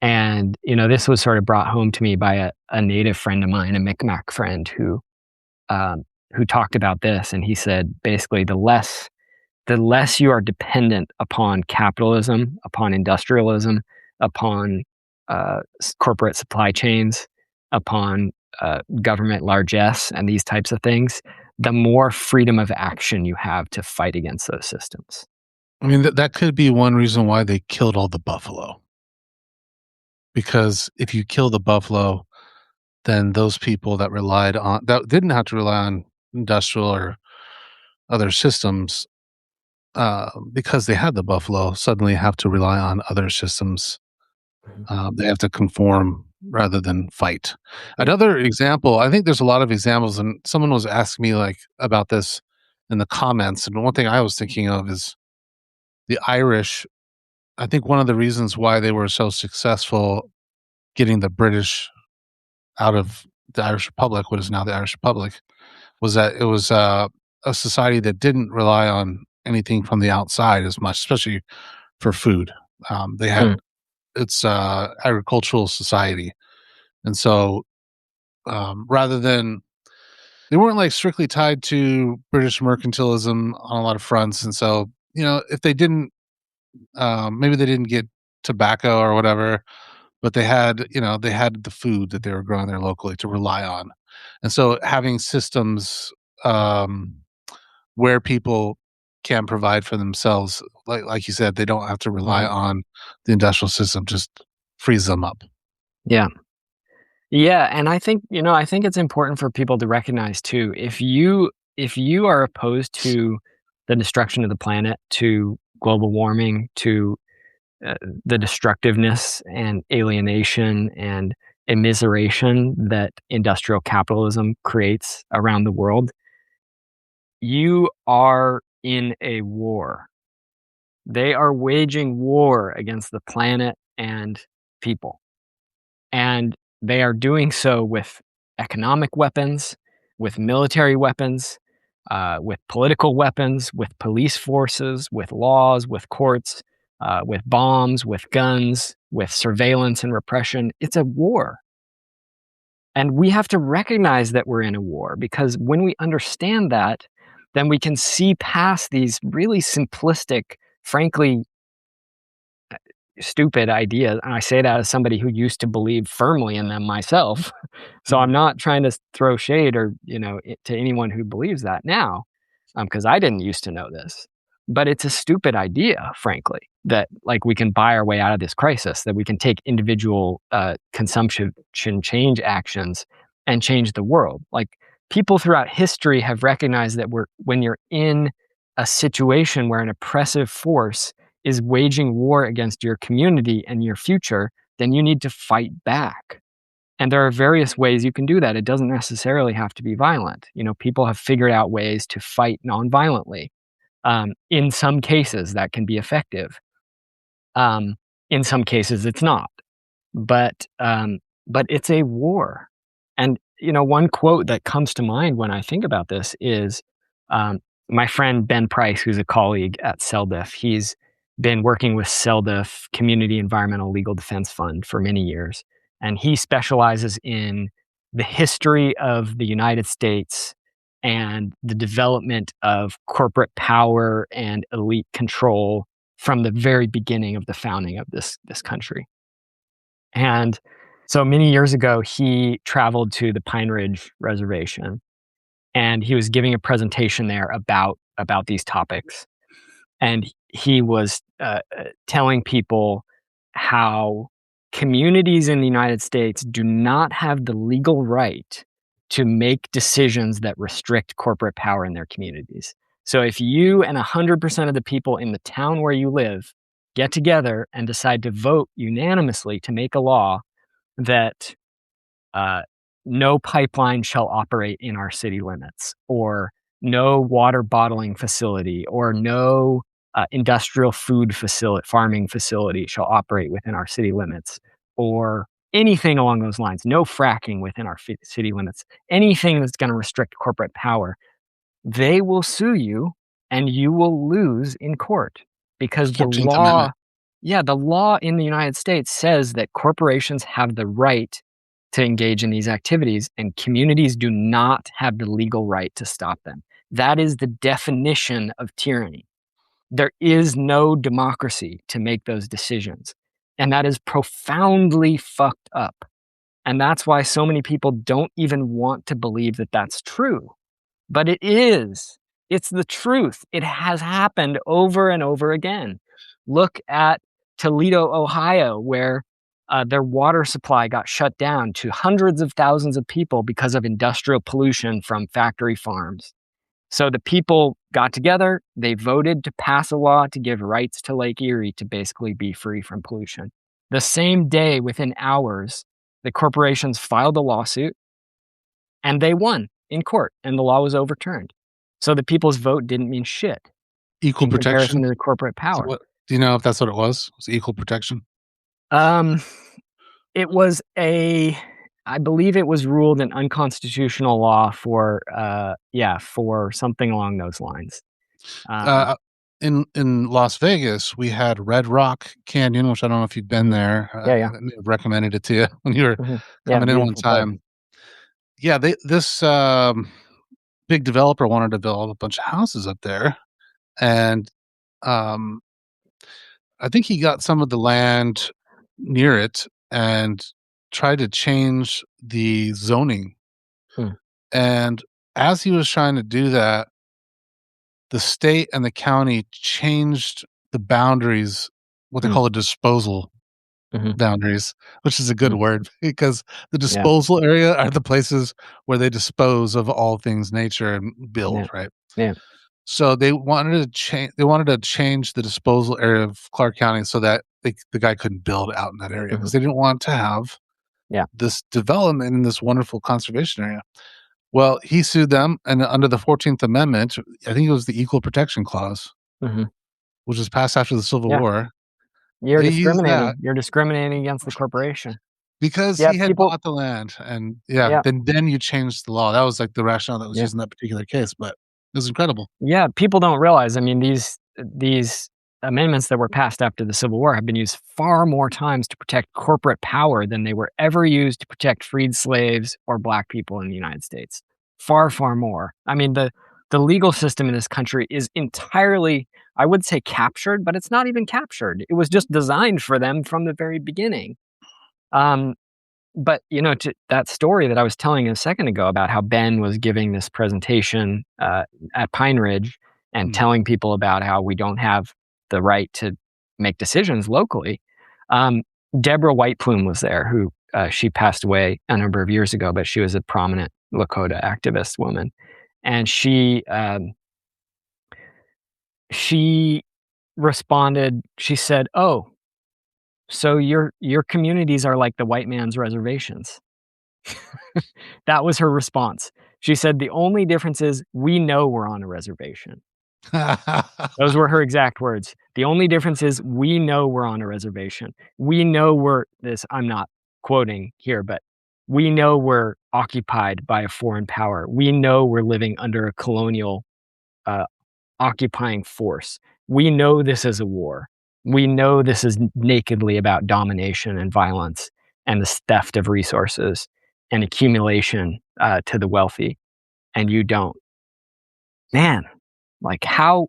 And this was sort of brought home to me by a native friend of mine, a Mi'kmaq friend, who talked about this, and he said basically the less you are dependent upon capitalism, upon industrialism, upon corporate supply chains, upon government largesse and these types of things, the more freedom of action you have to fight against those systems. I mean, that could be one reason why they killed all the buffalo. Because if you kill the buffalo, then those people that didn't have to rely on industrial or other systems, because they had the buffalo, suddenly have to rely on other systems. They have to conform rather than fight. Another example, I think there's a lot of examples, and someone was asking me about this in the comments, and one thing I was thinking of is the Irish. I think one of the reasons why they were so successful getting the British out of the Irish Republic, what is now the Irish Republic, was that it was a society that didn't rely on anything from the outside as much, especially for food. They had it's agricultural society, and so rather than, they weren't strictly tied to British mercantilism on a lot of fronts, and so if they didn't, maybe they didn't get tobacco or whatever, but they had the food that they were growing there locally to rely on. And so having systems where people can provide for themselves, like you said, they don't have to rely on the industrial system, just frees them up. Yeah. Yeah, and I think it's important for people to recognize too, if you are opposed to the destruction of the planet, to global warming, to the destructiveness and alienation and immiseration that industrial capitalism creates around the world, you are in a war. They are waging war against the planet and people. And they are doing so with economic weapons, with military weapons, with political weapons, with police forces, with laws, with courts, with bombs, with guns, with surveillance and repression. It's a war. And we have to recognize that we're in a war, because when we understand that, then we can see past these really simplistic, frankly, stupid ideas. And I say that as somebody who used to believe firmly in them myself. So I'm not trying to throw shade or, to anyone who believes that now, because I didn't used to know this. But it's a stupid idea, frankly, that we can buy our way out of this crisis, that we can take individual consumption change actions and change the world. People throughout history have recognized that when you're in a situation where an oppressive force is waging war against your community and your future, then you need to fight back. And there are various ways you can do that. It doesn't necessarily have to be violent. People have figured out ways to fight non-violently. In some cases, that can be effective. In some cases, it's not. But but it's a war. And, one quote that comes to mind when I think about this is um, my friend Ben Price, who's a colleague at CELDF. He's been working with CELDF, Community Environmental Legal Defense Fund, for many years. And he specializes in the history of the United States and the development of corporate power and elite control from the very beginning of the founding of this country. And so many years ago, he traveled to the Pine Ridge Reservation, and he was giving a presentation there about these topics. And he was telling people how communities in the United States do not have the legal right to make decisions that restrict corporate power in their communities. So if you and 100% of the people in the town where you live get together and decide to vote unanimously to make a law that uh, no pipeline shall operate in our city limits, or no water bottling facility, or no industrial food farming facility shall operate within our city limits, or anything along those lines, no fracking within our city limits, anything that's going to restrict corporate power, they will sue you and you will lose in court, because the 14th law, Amendment. yeah, the law in the United States says that corporations have the right to engage in these activities, and communities do not have the legal right to stop them. That is the definition of tyranny. There is no democracy to make those decisions. And that is profoundly fucked up. And that's why so many people don't even want to believe that that's true. But it is. It's the truth. It has happened over and over again. Look at Toledo, Ohio, where their water supply got shut down to hundreds of thousands of people because of industrial pollution from factory farms. So the people got together, they voted to pass a law to give rights to Lake Erie to basically be free from pollution. The same day, within hours, the corporations filed a lawsuit and they won in court, and the law was overturned. So the people's vote didn't mean shit Equal in comparison protection? to the corporate Is it power. what do you know if that's what it was? Was it equal protection? Um, it was I believe it was ruled an unconstitutional law for something along those lines. Um, Uh, in Las Vegas, we had Red Rock Canyon, which I don't know if you've been mhm. there. Yeah, yeah. I may have recommended it to you when you were Yeah, coming in one beautiful place. time. Yeah, this big developer wanted to build a bunch of houses up there, and um, I think he got some of the land near it and tried to change the zoning. Hmm, And as he was trying to do that, the state and the county changed the boundaries, what they hmm, call the disposal mhm, boundaries, which is a good hmm. word because the Yeah, disposal area are the places where they dispose of all things nature and build, yeah, right? yeah. So they wanted to change the disposal area of Clark County so that the guy couldn't build out in that area Mhm, because they didn't want to have yeah. this development in this wonderful conservation area. Well, he sued them, and under the 14th Amendment, I think it was the Equal Protection Clause, Mhm, which was passed after the Civil yeah. War. You're They used discriminating. that You're discriminating against the corporation. because Yeah, he had people. bought the land, and yeah, Yeah, then you changed the law. That was like the rationale that was yeah. used in that particular case, but it was incredible. Yeah, people don't realize, I mean, these amendments that were passed after the Civil War have been used far more times to protect corporate power than they were ever used to protect freed slaves or black people in the United States. Far, far more. I mean, the legal system in this country is entirely, I would say, captured, but it's not even captured. It was just designed for them from the very beginning. Um, but to that story that I was telling a second ago about how Ben was giving this presentation at Pine Ridge and Mm. telling people about how we don't have the right to make decisions locally. Um, Deborah White Plume was there, who she passed away a number of years ago, but she was a prominent Lakota activist woman, and she responded. She said, "Oh, so your communities are like the white man's reservations." That was her response. She said, "The only difference is we know we're on a reservation." Those were her exact words. "The only difference is we know we're on a reservation. We know we're this." I'm not quoting here, but we know we're occupied by a foreign power. We know we're living under a colonial uh, occupying force. We know this is a war. We know this is nakedly about domination and violence and the theft of resources and accumulation to the wealthy. And you don't. Man, like how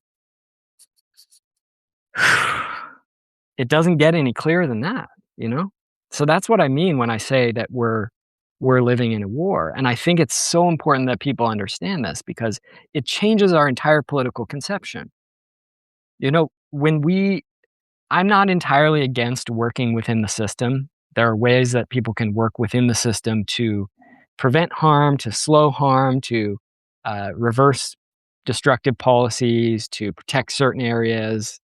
it doesn't get any clearer than that, you know? So that's what I mean when I say that we're living in a war. And I think it's so important that people understand this because it changes our entire political conception. You know, I'm not entirely against working within the system. There are ways that people can work within the system to prevent harm, to slow harm, to reverse destructive policies, to protect certain areas.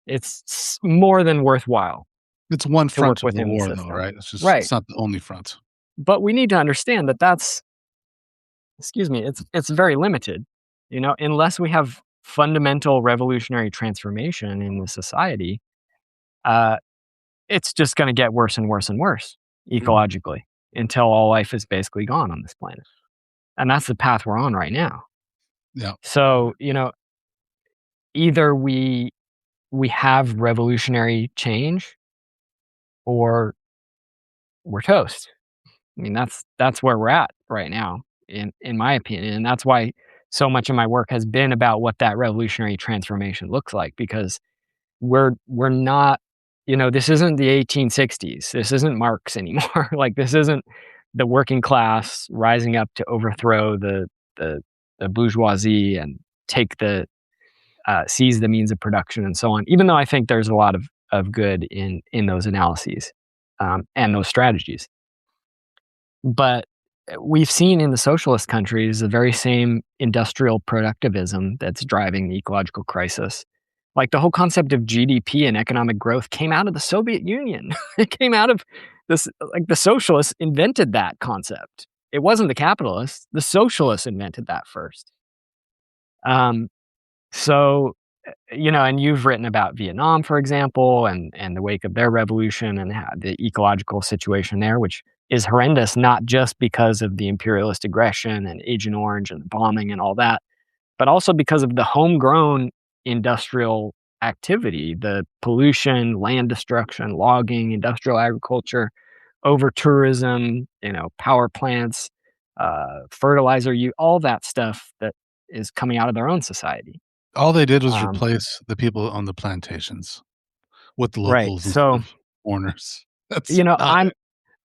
It's more than worthwhile It's one to work front of the within the war, though, system. right? It's Right. not the only front. But we need to understand that excuse me, it's very limited. You know, unless we have fundamental revolutionary transformation in the society, uh, it's just going to get worse and worse and worse Mhm. ecologically until all life is basically gone on this planet. And that's the path we're on right now. Yeah. So, you know, either we have revolutionary change or we're toast. I mean, that's where we're at right now, in my opinion, and that's why so much of my work has been about what that revolutionary transformation looks like. Because we're not, you know, this isn't the 1860s. This isn't Marx anymore. Like this isn't the working class rising up to overthrow the the bourgeoisie and take the seize the means of production and so on. Even though I think there's a lot of good in those analyses and those strategies. But we've seen in the socialist countries the very same industrial productivism that's driving the ecological crisis. Like the whole concept of GDP and economic growth came out of the Soviet Union. It came out of this, like the socialists invented that concept. It wasn't the capitalists, the socialists invented that first. Um, so, you know, and you've written about Vietnam, for example, and the wake of their revolution and how the ecological situation there, which is horrendous, not just because of the imperialist aggression and Agent Orange and the bombing and all that, but also because of the homegrown industrial activity, the pollution, land destruction, logging, industrial agriculture, over tourism, you know, power plants, fertilizer, all that stuff that is coming out of their own society. All they did was Um, replace the people on the plantations with the right. locals instead So, of foreigners. That's you know, about I'm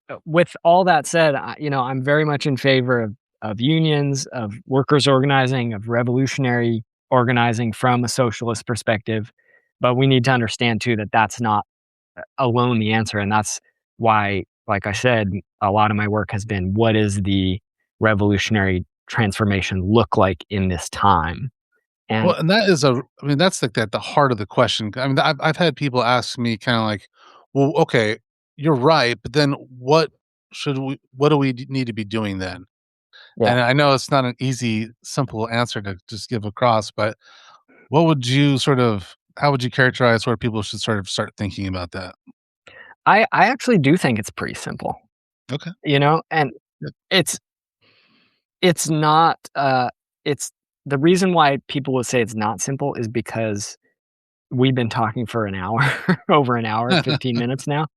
it. with all that said, you know, I'm very much in favor of unions, of workers organizing, of revolutionary organizing from a socialist perspective. But we need to understand too that that's not alone the answer. And that's why, like I said, a lot of my work has been what is the revolutionary transformation look like in this time? And Well, and that is I mean, that's like at the heart of the question. I mean, I've had people ask me kinda like, "Well, okay, you're right, but then what do we need to be doing then?" yeah, And I know it's not an easy, simple answer to just give across, but what would you sort of how would you characterize where people should sort of start thinking about that? I actually do think it's pretty simple, Okay. you know, and Good. it's It's not, it's the reason why people would say it's not simple is because we've been talking for an hour, over an hour, 15 minutes now,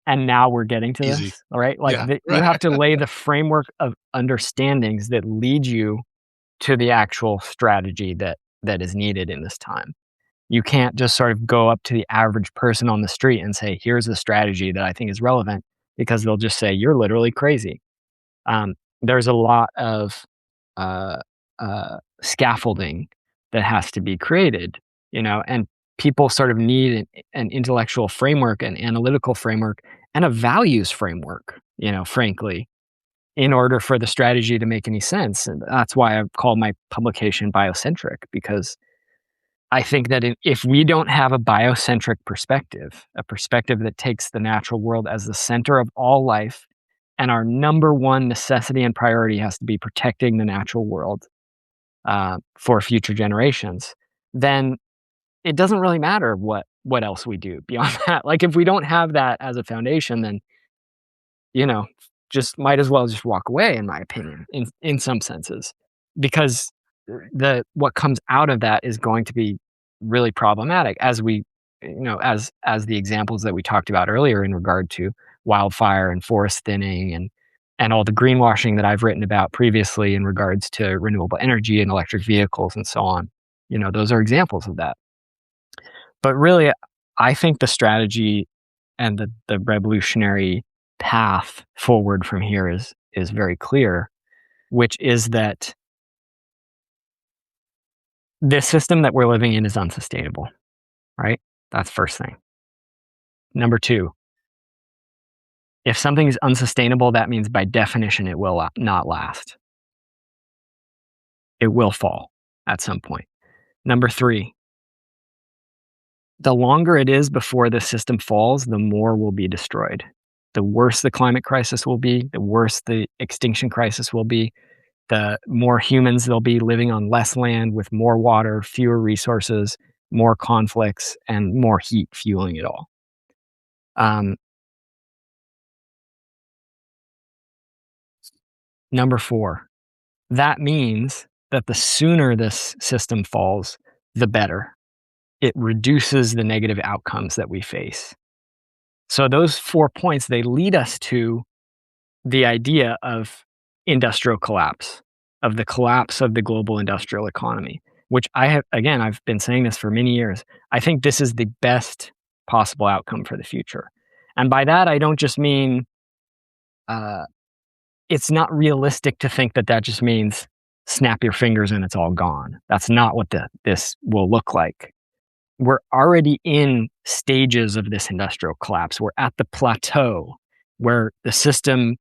and now we're getting to Easy. this, all right? Like, Yeah, you right. have to lay the framework of understandings that lead you to the actual strategy that is needed in this time. You can't just sort of go up to the average person on the street and say, "Here's a strategy that I think is relevant," because they'll just say, "You're literally crazy." There's a lot of uh, scaffolding that has to be created, you know, and people sort of need an intellectual framework, an analytical framework, and a values framework, you know, frankly, in order for the strategy to make any sense. And that's why I've called my publication biocentric, because I think that if we don't have a biocentric perspective, a perspective that takes the natural world as the center of all life, and our number one necessity and priority has to be protecting the natural world for future generations, then it doesn't really matter what else we do beyond that. Like if we don't have that as a foundation, then you know, just might as well just walk away, in my opinion, in some senses, because what comes out of that is going to be really problematic, as we, as the examples that we talked about earlier in regard to wildfire and forest thinning and all the greenwashing that I've written about previously in regards to renewable energy and electric vehicles and so on. Those are examples of that. But really, I think the strategy and the revolutionary path forward from here is very clear, which is that this system that we're living in is unsustainable, right? That's first thing. Number two, if something is unsustainable, that means by definition it will not last. It will fall at some point. Number three, the longer it is before the system falls, the more will be destroyed. The worse the climate crisis will be, the worse the extinction crisis will be, the more humans there'll be living on less land with more water, fewer resources, more conflicts, and more heat fueling it all. Number four, that means that the sooner this system falls, the better. It reduces the negative outcomes that we face. So those 4 points, they lead us to the idea of industrial collapse, of the collapse of the global industrial economy, which I've been saying this for many years. I think this is the best possible outcome for the future. And by that, I don't just mean it's not realistic to think that just means snap your fingers and it's all gone. That's not what this will look like. We're already in stages of this industrial collapse. We're at the plateau where the system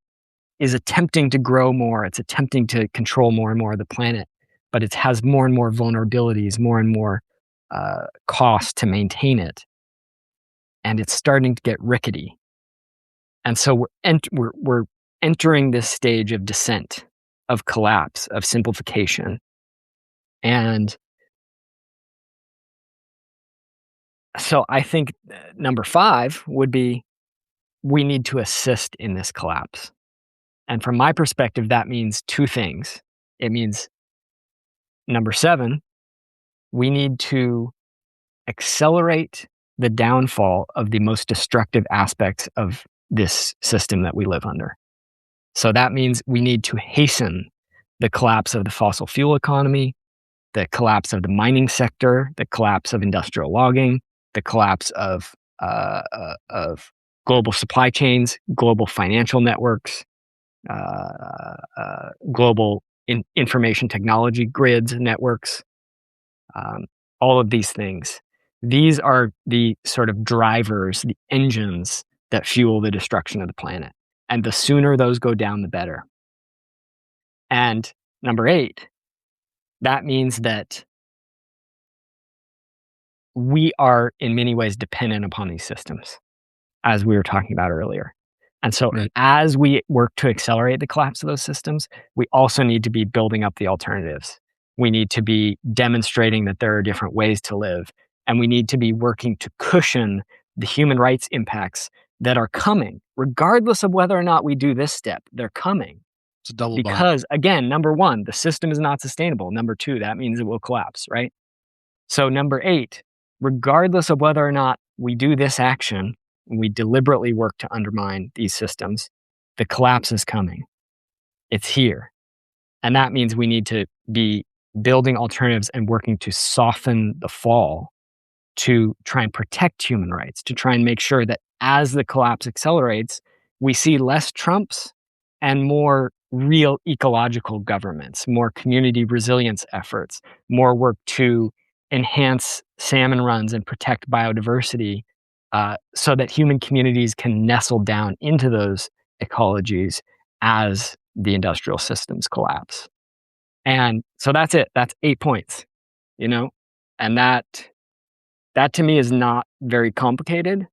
is attempting to grow more. It's attempting to control more and more of the planet, but it has more and more vulnerabilities, more and more cost to maintain it. And it's starting to get rickety. And so we're entering this stage of descent, of collapse, of simplification. And so I think number 5 would be, we need to assist in this collapse. And from my perspective, that means 2 things. It means, number 7, we need to accelerate the downfall of the most destructive aspects of this system that we live under. So that means we need to hasten the collapse of the fossil fuel economy, the collapse of the mining sector, the collapse of industrial logging, the collapse of global supply chains, global financial networks, global information technology grids, networks, all of these things. These are the sort of drivers, the engines that fuel the destruction of the planet. And the sooner those go down, the better. And number 8, that means that we are in many ways dependent upon these systems, as we were talking about earlier. And so as we work to accelerate the collapse of those systems, we also need to be building up the alternatives. We need to be demonstrating that there are different ways to live, and we need to be working to cushion the human rights impacts that are coming, regardless of whether or not we do this step. They're coming. It's a double because, again, number 1, the system is not sustainable. Number 2, that means it will collapse, right? So number 8, regardless of whether or not we do this action, we deliberately work to undermine these systems, the collapse is coming. It's here. And that means we need to be building alternatives and working to soften the fall, to try and protect human rights, to try and make sure that as the collapse accelerates, we see less Trumps and more real ecological governments, more community resilience efforts, more work to enhance salmon runs and protect biodiversity, so that human communities can nestle down into those ecologies as the industrial systems collapse. And so that's it. That's 8 points, and that to me is not very complicated,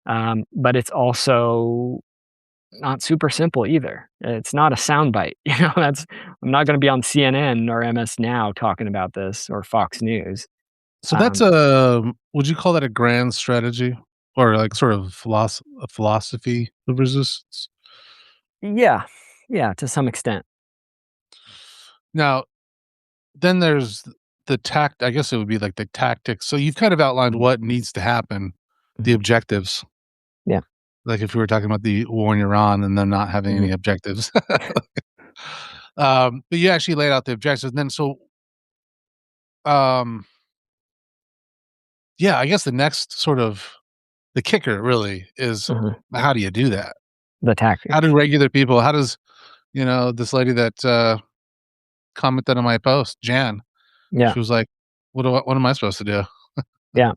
but it's also not super simple either. It's not a soundbite. I'm not going to be on CNN or MS Now talking about this, or Fox News. So that's would you call that a grand strategy, or like sort of a philosophy of resistance? Yeah. Yeah, to some extent. Now, then there's the tact. I guess it would be like the tactics. So you've kind of outlined Mhm, what needs to happen, the mhm. objectives. Yeah. Like if we were talking about the war in Iran and them not having Mhm, any objectives. But you actually laid out the objectives. And then um, yeah, I guess the next sort of the kicker really is mhm. how do you do that? The How do tactics. regular people? How does this lady that commented on my post, Jan? Yeah, She was like, What am I supposed to do?" yeah.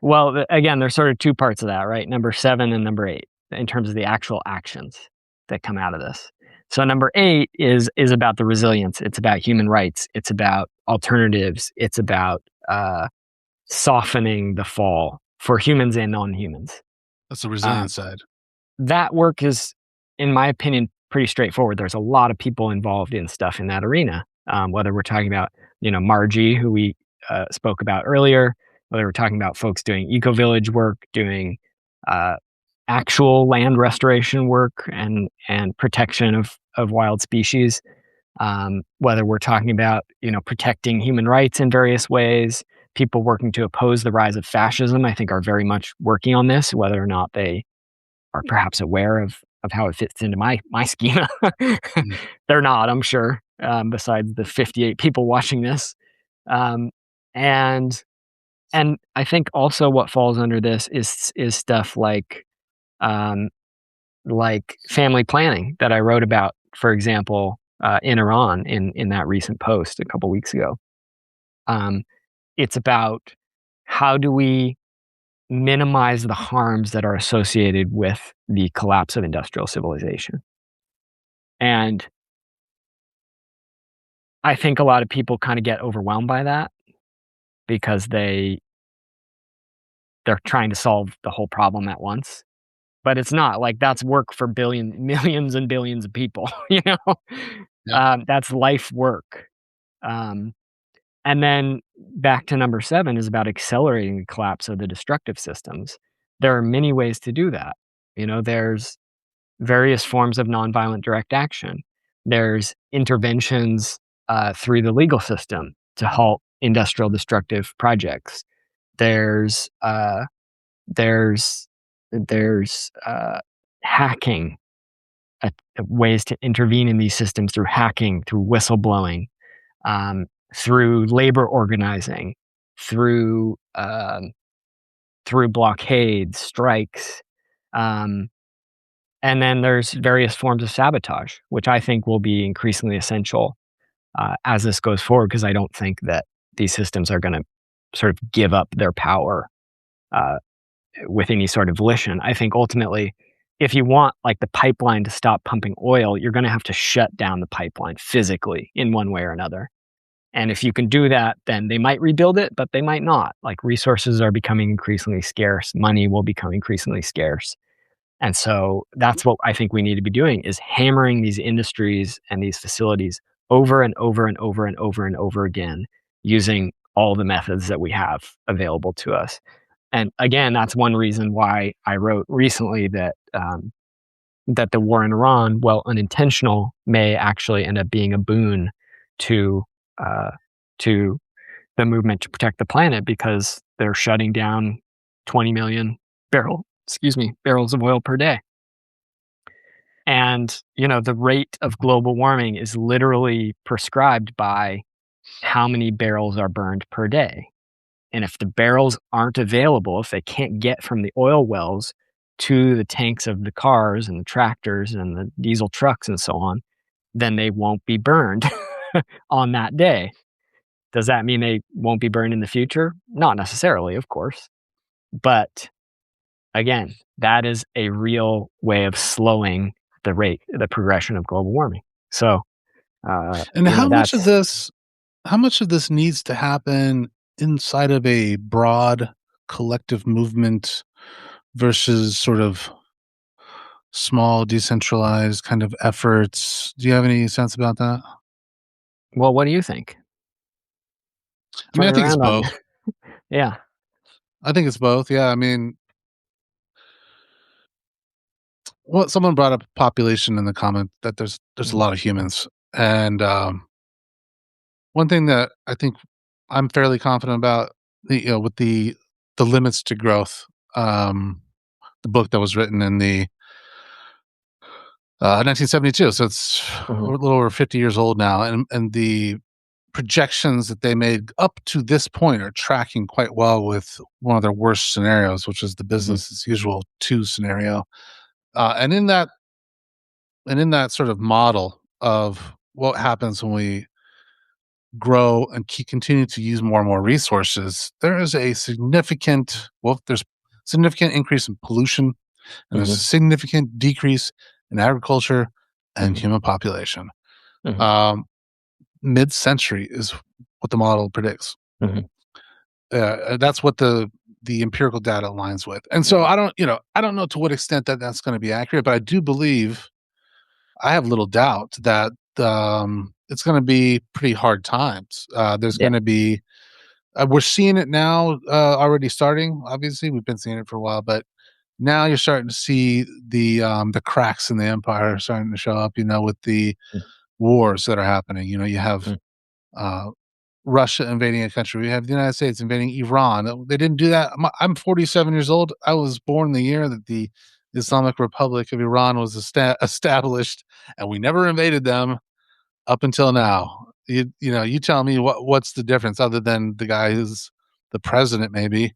Well, again, there's sort of 2 parts of that, right? Number 7 and number 8 in terms of the actual actions that come out of this. So number 8 is about the resilience. It's about human rights. It's about alternatives. It's about, softening the fall for humans and non-humans. That's the Uh, resilient side. that work is, in my opinion, pretty straightforward. There's a lot of people involved in stuff in that arena. Whether we're talking about, Margie, who we spoke about earlier, whether we're talking about folks doing eco village work, doing uh, actual land restoration work and protection of wild species, whether we're talking about protecting human rights in various ways, people working to oppose the rise of fascism, I think, are very much working on this, whether or not they are perhaps aware of how it fits into my schema. Mm. They're not, I'm sure, besides the 58 people watching this. Um, and and I think also what falls under this is stuff um, like family planning that I wrote about, for example, in Iran in that recent post a couple weeks ago. Um, it's about how do we minimize the harms that are associated with the collapse of industrial civilization. And I think a lot of people kind of get overwhelmed by that because they're trying to solve the whole problem at once. But it's not like that's work for millions and billions of people, you know? Yep. That's life work. Um, and then back to number 7 is about accelerating the collapse of the destructive systems. There are many ways to do that. There's various forms of nonviolent direct action. There's interventions through the legal system to halt industrial destructive projects. There's uh, there's there's hacking, ways to intervene in these systems through hacking, through whistleblowing, um, through labor organizing, through through blockades, strikes. Um, And then there's various forms of sabotage, which I think will be increasingly essential as this goes forward, because I don't think that these systems are going to sort of give up their power uh, with any sort of volition. I think ultimately, if you want like the pipeline to stop pumping oil, you're going to have to shut down the pipeline physically in one way or another. And if you can do that, then they might rebuild it, but they might not. Like resources are becoming increasingly scarce, money will become increasingly scarce. And so that's what I think we need to be doing is hammering these industries and these facilities over and over and over and over and over again using all the methods that we have available to us. And again, that's one reason why I wrote recently that the war in Iran, while unintentional, may actually end up being a boon to uh, to the movement to protect the planet because they're shutting down 20 million barrels of oil per day. And, the rate of global warming is literally prescribed by how many barrels are burned per day. And if the barrels aren't available, if they can't get from the oil wells to the tanks of the cars and the tractors and the diesel trucks and so on, then they won't be burned on that day. Does that mean they won't be burned in the future? Not necessarily, of course. But again, that is a real way of slowing the progression of global warming. So, And that's how much of this needs to happen inside of a broad collective movement versus sort of small decentralized kind of efforts? Do you have any sense about that? well, what do you think? I mean, Turn I it think it's around on you. both. Yeah. I think it's both. Yeah, I mean, well, someone brought up population in the comment that there's a Mhm, lot of humans, and one thing that I think I'm fairly confident about, with the limits to growth, um, the book that was written in the 1972, so it's a mhm, little over 50 years old now, and the projections that they made up to this point are tracking quite well with one of their worst scenarios, which is the mhm, business as usual 2 scenario. And in that sort of model of what happens when we grow and continue to use more and more resources, there is a there's significant increase in pollution, and there's a mhm, significant decrease in agriculture and mhm, human population. mhm, Um, Mid-century is what the model predicts. mhm, That's what the empirical data aligns with. And so mhm. I don't know to what extent that that's going to be accurate, but I do believe I have little doubt that it's going to be pretty hard times. There's Yeah. going to be we're seeing it now already starting. Obviously, we've been seeing it for a while, but now you're starting to see the cracks in the empire starting to show up. With the Mm, wars that are happening. You have mm, uh, Russia invading a country. We have the United States invading Iran. They didn't do that. I'm 47 years old. I was born the year that the Islamic Republic of Iran was established, and we never invaded them up until now. You tell me what's the difference other than the guy who's the president, maybe.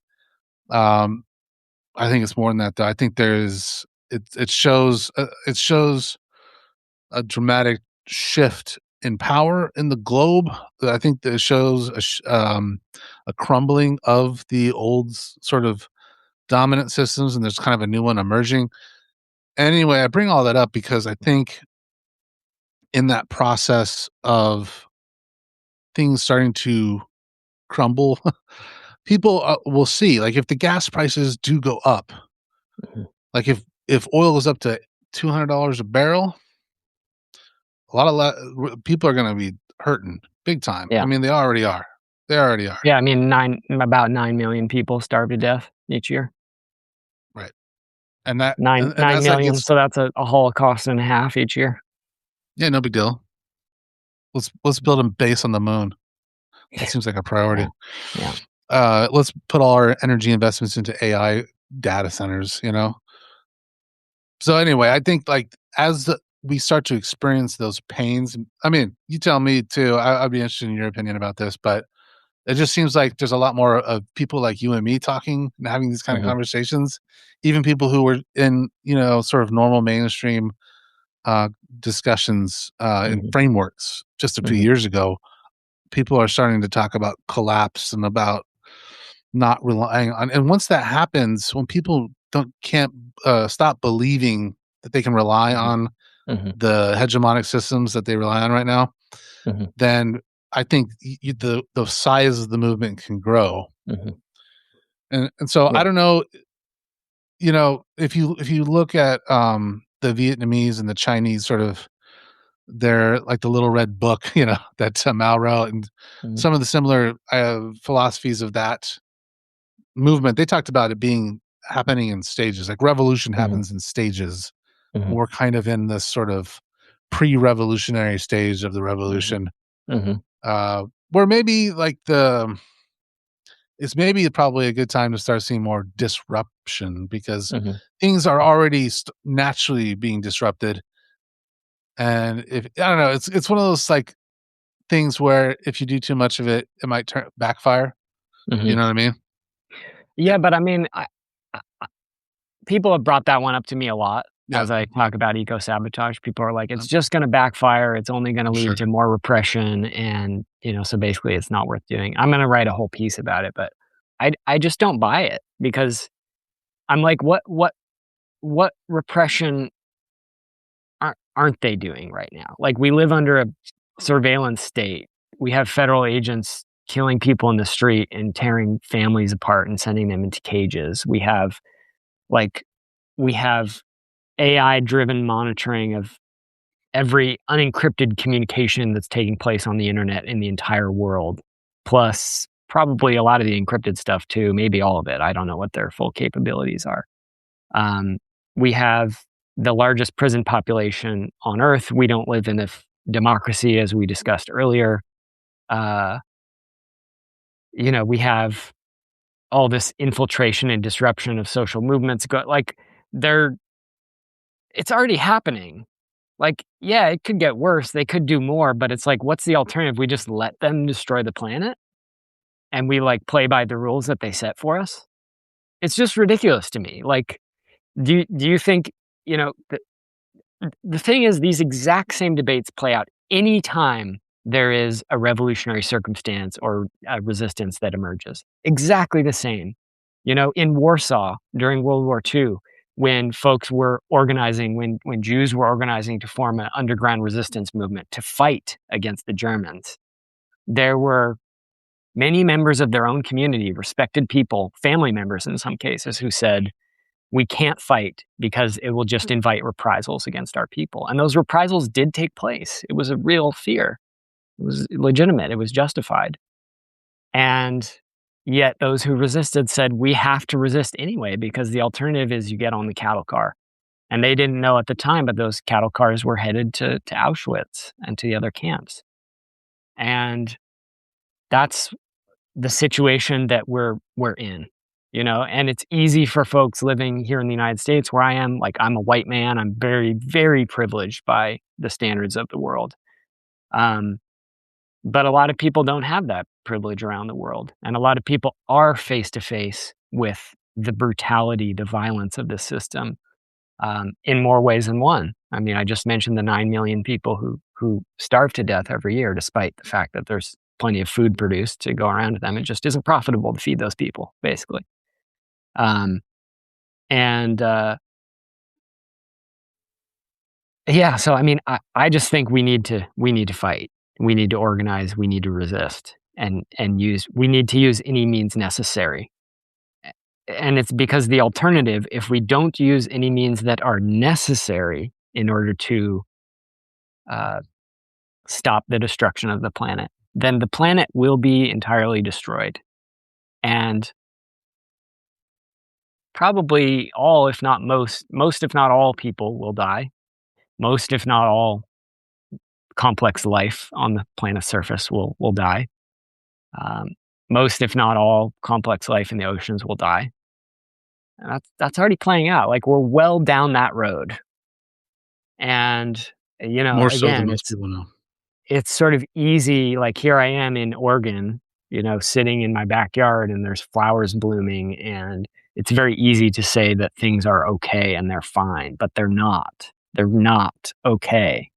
Um, I think it's more than that, though. I think there's it shows a dramatic shift in power in the globe. I think that shows a crumbling of the old sort of dominant systems, and there's kind of a new one emerging. Anyway, I bring all that up because I think in that process of things starting to crumble, people will see, like, if the gas prices do go up, mhm. like if oil goes up to $200 a barrel, a lot of people are going to be hurting big time. I Yeah. mean, they already are. They already are. Yeah, I mean, about 9 million people starve to death each year. Right. And that 9 and 9 as that million, gets so that's a Holocaust and a half each year. yeah, no big deal. Let's build a base on the moon. That seems like a Yeah. priority. Yeah. Let's put all our energy investments into AI data centers. So anyway, I think like we start to experience those pains. I mean, you tell me too. I'd be interested in your opinion about this, but it just seems like there's a lot more of people like you and me talking and having these kind of Mhm, conversations. Even people who were in, sort of normal mainstream uh, discussions and mhm, frameworks just a few mhm, years ago. People are starting to talk about collapse and about not relying on. And once that happens, when people can't stop believing that they can rely mhm, on mhm, the hegemonic systems that they rely on right now, mhm. then I think the size of the movement can grow. Mhm. And so I Yeah. don't know, if you look at the Vietnamese and the Chinese sort of they're like the little red book, that Mao wrote, and Mhm, some of the similar philosophies of that movement. They talked about it being happening in stages. Like revolution mhm, happens in stages. mhm, We're kind of in this sort of pre-revolutionary stage of the mhm, revolution, mhm, where maybe like it's maybe probably a good time to start seeing more disruption because mhm, things are already naturally being disrupted. And if I don't know, it's one of those like things where if you do too much of it, it might backfire. You mhm. know what I mean? Yeah, but I mean, I people have brought that one up to me a lot Yeah, as I talk about eco-sabotage. People are like, "It's I'm just gonna backfire, it's only gonna lead sure. to more repression, and, so basically it's not worth doing." I'm gonna write a whole piece about it, but I just don't buy it because I'm like, what repression aren't they doing right now? Like, we live under a surveillance state. We have federal agents killing people in the street and tearing families apart and sending them into cages. Like we have AI driven monitoring of every unencrypted communication that's taking place on the internet in the entire world, plus probably a lot of the encrypted stuff too, maybe all of it. I don't know what their full capabilities are. Um, we have the largest prison population on Earth. We don't live in a democracy, as we discussed earlier. Uh, we have all this infiltration and disruption of social movements. They're it's already happening. Like, yeah, it could get worse. They could do more, but it's like, what's the alternative? We just let them destroy the planet and we like play by the rules that they set for us. It's just ridiculous to me. Like, do you think, you know, the thing is, these exact same debates play out anytime there is a revolutionary circumstance or a resistance that emerges. Exactly the same. In Warsaw during World War II, when folks were organizing, when Jews were organizing to form an underground resistance movement to fight against the Germans, there were many members of their own community, respected people, family members in some cases, who said, we can't fight because it will just invite reprisals against our people. And those reprisals did take place. It was a real fear. It was legitimate. It was justified. And yet those who resisted said, we have to resist anyway, because the alternative is you get on the cattle car. And they didn't know at the time, but those cattle cars were headed to Auschwitz and to the other camps. And that's the situation that we're in. And it's easy for folks living here in the United States where I am. Like, I'm a white man. I'm very, very privileged by the standards of the world. But a lot of people don't have that privilege around the world. And a lot of people are face to face with the brutality, the violence of this system, in more ways than one. I mean, I just mentioned the 9 million people who starve to death every year, despite the fact that there's plenty of food produced to go around to them. It just isn't profitable to feed those people, basically. Yeah, so I mean, I just think we need to fight. We need to organize. We need to resist, and we need to use any means necessary. And it's because the alternative, if we don't use any means that are necessary in order to stop the destruction of the planet, then the planet will be entirely destroyed. And probably all, if not most, if not all people will die. Most, if not all, complex life on the planet's surface will die. Most, if not all, complex life in the oceans will die. And that's already playing out. Like, we're well down that road. And, More so than again, most people know. it's sort of easy. Like, here I am in Oregon, sitting in my backyard, and there's flowers blooming, and it's very easy to say that things are okay and they're fine, but they're not. They're not okay.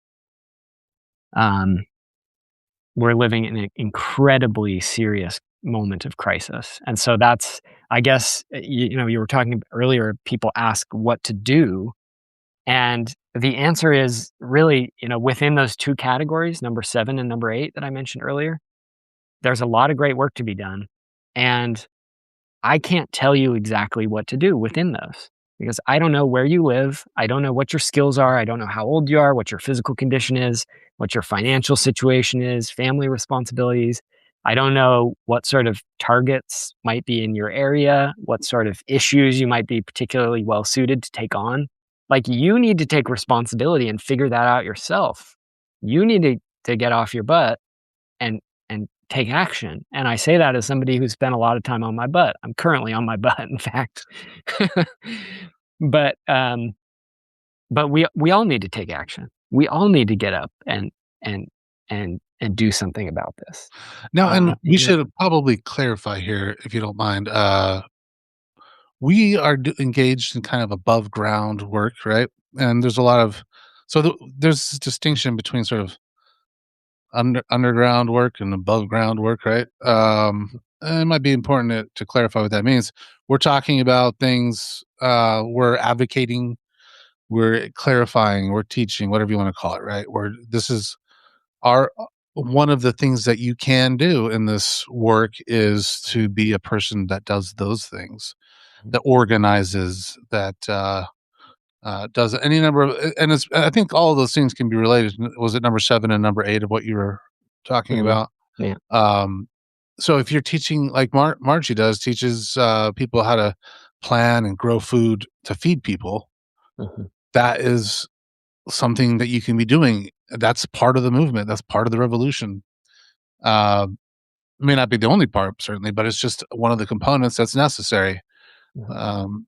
We're living in an incredibly serious moment of crisis. And so that's, I guess, you were talking earlier, people ask what to do. And the answer is really, within those two categories, number 7 and number 8 that I mentioned earlier, there's a lot of great work to be done. And I can't tell you exactly what to do within those, because I don't know where you live. I don't know what your skills are. I don't know how old you are, what your physical condition is, what your financial situation is, family responsibilities. I don't know what sort of targets might be in your area, what sort of issues you might be particularly well suited to take on. Like, you need to take responsibility and figure that out yourself. You need to get off your butt and take action. And I say that as somebody who spent a lot of time on my butt. I'm currently on my butt, in fact. But we all need to take action. We all need to get up and do something about this. Now, and we should probably clarify here, if you don't mind. We are engaged in kind of above ground work, right? And there's a lot of there's this distinction between sort of underground work and above ground work, right? And it might be important to clarify what that means. We're talking about things, we're advocating, we're clarifying, we're teaching, whatever you want to call it, right? This is our one of the things that you can do in this work is to be a person that does those things, that organizes, that does any number of, and I think all of those things can be related. Was it number 7 and number 8 of what you were talking about? Yeah. So if you're teaching, like Margie teaches people how to plan and grow food to feed people. Mm-hmm. that is something that you can be doing. That's part of the movement. That's part of the revolution. Uh, may not be the only part, certainly, but it's just one of the components that's necessary. Mhm. Um,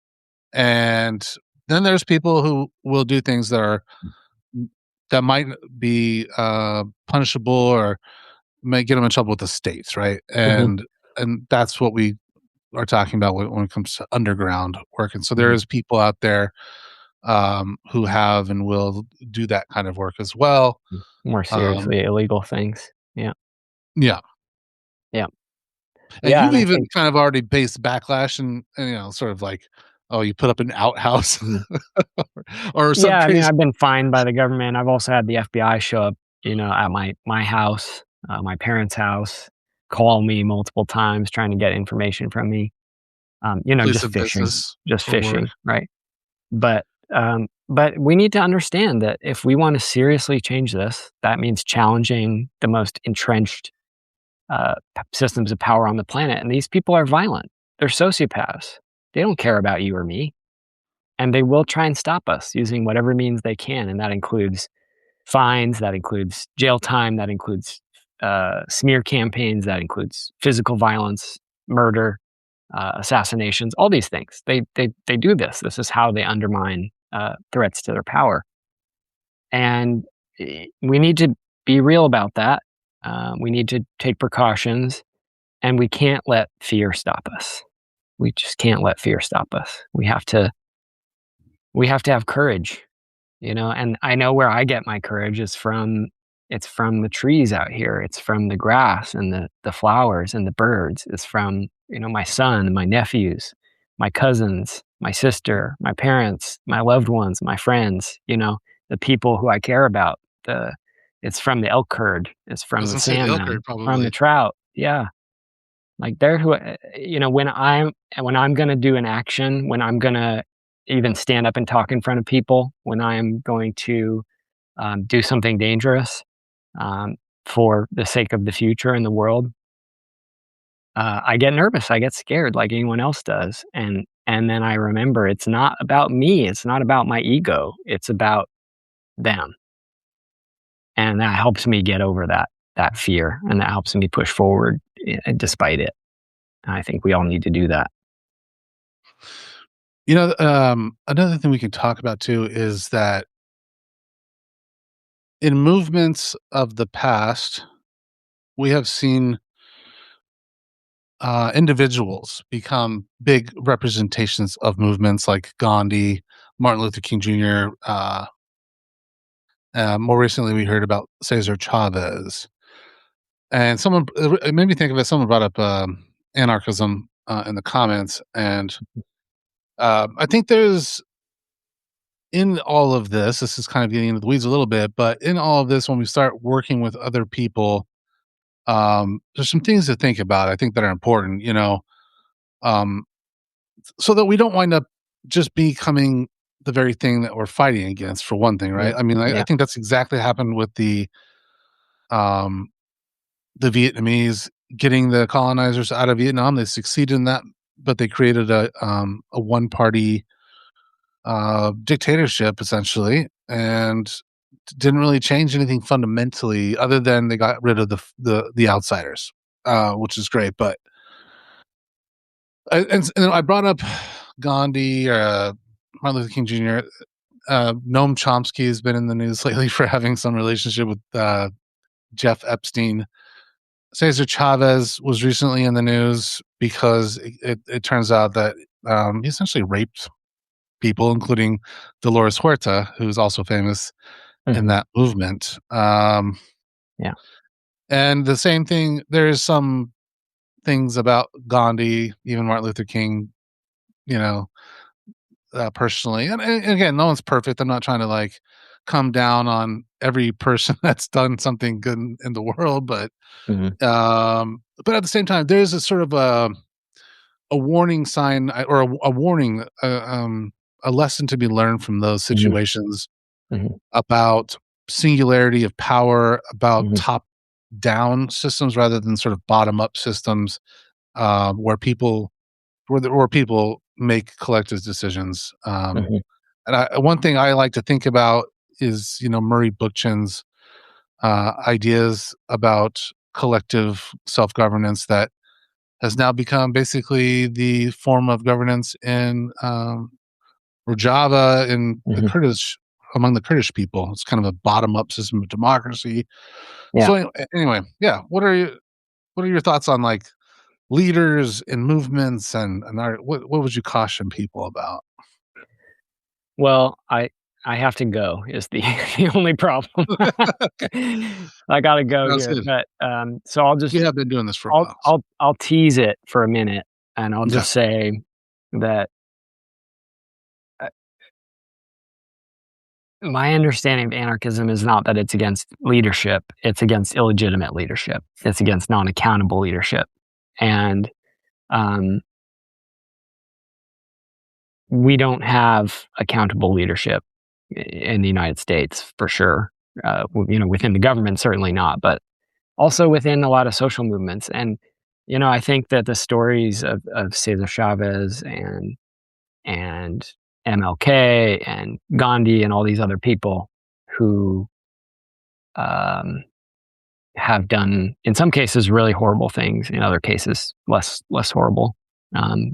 and then there's people who will do things that might be punishable or may get them in trouble with the states, right? Mhm. And that's what we are talking about when it comes to underground work. And so there Mhm. is people out there who have and will do that kind of work as well. More Um, seriously illegal things. Yeah. yeah, Yeah. and Yeah, you've and I even think kind of already faced backlash and sort of like, oh, you put up an outhouse mhm. or some Yeah, I mean, crazy I've been fined by the government. I've also had the FBI show up, at my house, my parents' house, call me multiple times trying to get information from me. place Just of fishing, business or work. right? But we need to understand that if we want to seriously change this, that means challenging the most entrenched systems of power on the planet. And these people are violent. They're sociopaths. They don't care about you or me, and they will try and stop us using whatever means they can, and that includes fines, that includes jail time, that includes smear campaigns, that includes physical violence, murder, assassinations, all these things. They do this. This is how they undermine threats to their power, and we need to be real about that. We need to take precautions, and we can't let fear stop us. We just can't let fear stop us. We have to have courage, and I know where I get my courage is from it's from the trees out here. It's from the grass and the flowers and the birds. It's from, my son, my nephews, my cousins, my sister, my parents, my loved ones, my friends, the people who I care about. It's from the elk herd. It's I from was the gonna say the elk salmon, herd from the probably. trout. Yeah. Like they're who when I'm gonna do an action, when I'm gonna even stand up and talk in front of people, when I'm going to, do something dangerous, um, for the sake of the future and the world, I get nervous, I get scared like anyone else does, and then I remember it's not about me, it's not about my ego, it's about them, and that helps me get over that fear, and that helps me push forward, despite it. I think we all need to do that. Another thing we can talk about too is that in movements of the past, we have seen individuals become big representations of movements like Gandhi, Martin Luther King Jr. More recently, we heard about Cesar Chavez, and it made me think of it. Someone brought up anarchism in the comments, and I think there's in all of this. This is kind of getting into the weeds a little bit, but in all of this, when we start working with other people, there's some things to think about. I think that are important. Um, so that we don't wind up just becoming the very thing that we're fighting against, for one thing, right? Yeah. I mean, I Yeah. think that's exactly happened with um, the Vietnamese getting the colonizers out of Vietnam. They succeeded in that, but they created a one party dictatorship essentially, and didn't really change anything fundamentally, other than they got rid of the outsiders, which is great. But and I brought up Gandhi, Martin Luther King Jr. Noam Chomsky has been in the news lately for having some relationship with Jeff Epstein. Cesar Chavez was recently in the news because it turns out that he essentially raped people, including Dolores Huerta, who's also famous in Mhm. that movement. Yeah. And the same thing, there's some things about Gandhi, even Martin Luther King, you know, personally. And again, no one's perfect. I'm not trying to like come down on every person that's done something good in the world, Mhm. but at the same time, there's a sort of a warning sign or a warning, a lesson to be learned from those Mhm. situations Mhm. about singularity of power, about Mhm. top down systems rather than sort of bottom up systems, where people make collective decisions. Mhm. And one thing I like to think about is, Murray Bookchin's ideas about collective self-governance that has now become basically the form of governance in Rojava in the Mhm. Kurdish among the Kurdish people. It's kind of a bottom-up system of democracy. Yeah. So anyway, yeah. What are your thoughts on like leaders and movements and what would you caution people about? Well, I have to go is the the only problem. Okay, I gotta go sounds here, good. but, so I'll You just have been doing this for a I'll while. So. I'll I'll tease it for a minute, and I'll Okay. just say that, uh, my understanding of anarchism is not that it's against leadership, it's against illegitimate leadership. It's against non-accountable leadership, and, um, we don't have accountable leadership in the United States for sure. Within the government, certainly not, but also within a lot of social movements. And I think that the stories of Cesar Chavez and MLK and Gandhi and all these other people who um, have done, in some cases, really horrible things, in other cases, less horrible,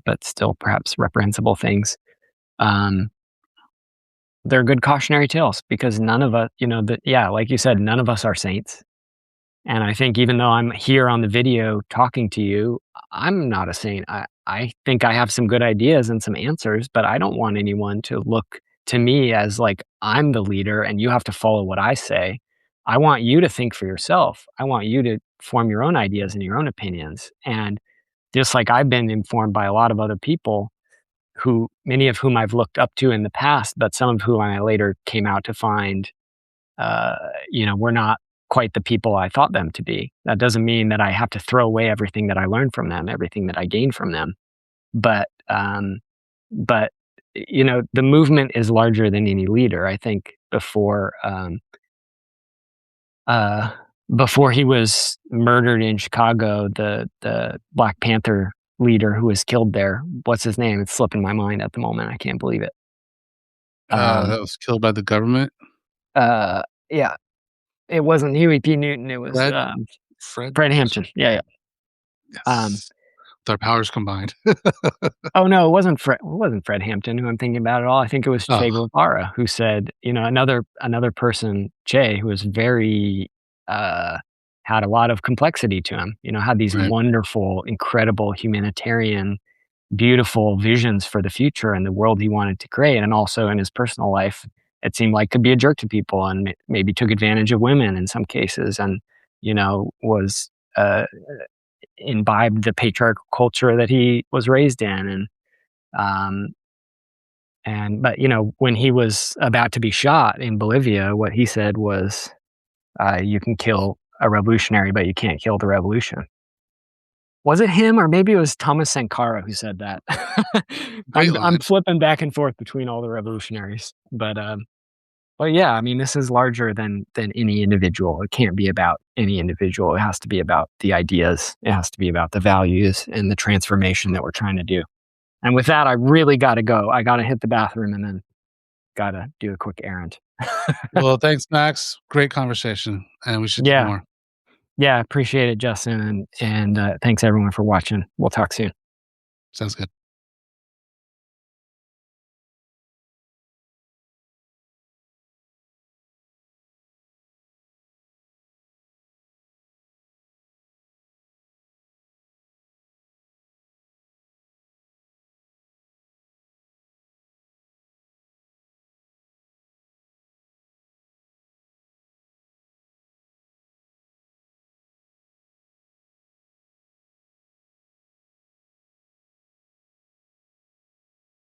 but still perhaps reprehensible things. Um, they're good cautionary tales because none of us, yeah, like you said, none of us are saints. And I think even though I'm here on the video talking to you, I'm not a saint. I think I have some good ideas and some answers, but I don't want anyone to look to me as like I'm the leader and you have to follow what I say. I want you to think for yourself. I want you to form your own ideas and your own opinions. And just like I've been informed by a lot of other people who many of whom I've looked up to in the past, but some of whom I later came out to find uh, were not quite the people I thought them to be. That doesn't mean that I have to throw away everything that I learned from them, everything that I gained from them. But, but the movement is larger than any leader. I think uh, before he was murdered in Chicago, the Black Panther leader who was killed there, what's his name? It's slipping my mind at the moment. I can't believe it. That was killed by the government. Uh, yeah, it wasn't Huey P. Newton. It was Fred, Fred, Fred Hampton. Yeah, yeah. Um, yes. With our powers combined. oh no, it wasn't Fred Hampton who I'm thinking about at all. I think it was Oh, Che Guevara who said, another person, Che, who was very uh, had a lot of complexity to him. Had these right. wonderful, incredible humanitarian, beautiful visions for the future and the world he wanted to create, and also in his personal life, it seemed like could be a jerk to people and maybe took advantage of women in some cases, and was imbibed the patriarchal culture that he was raised in, um but when he was about to be shot in Bolivia, what he said was, you can kill a revolutionary but you can't kill the revolution. Was it him or maybe it was Thomas Sankara who said that? Great I'm line. flipping back and forth between all the revolutionaries, but yeah, I mean, this is larger than any individual. It can't be about any individual. It has to be about the ideas. It has to be about the values and the transformation that we're trying to do. And with that, I really got to go. I got to hit the bathroom and then got to do a quick errand. Well, thanks, Max. Great conversation, and we should do Yeah, more. yeah, appreciate it, Justin, and thanks everyone for watching. We'll talk soon. Sounds good.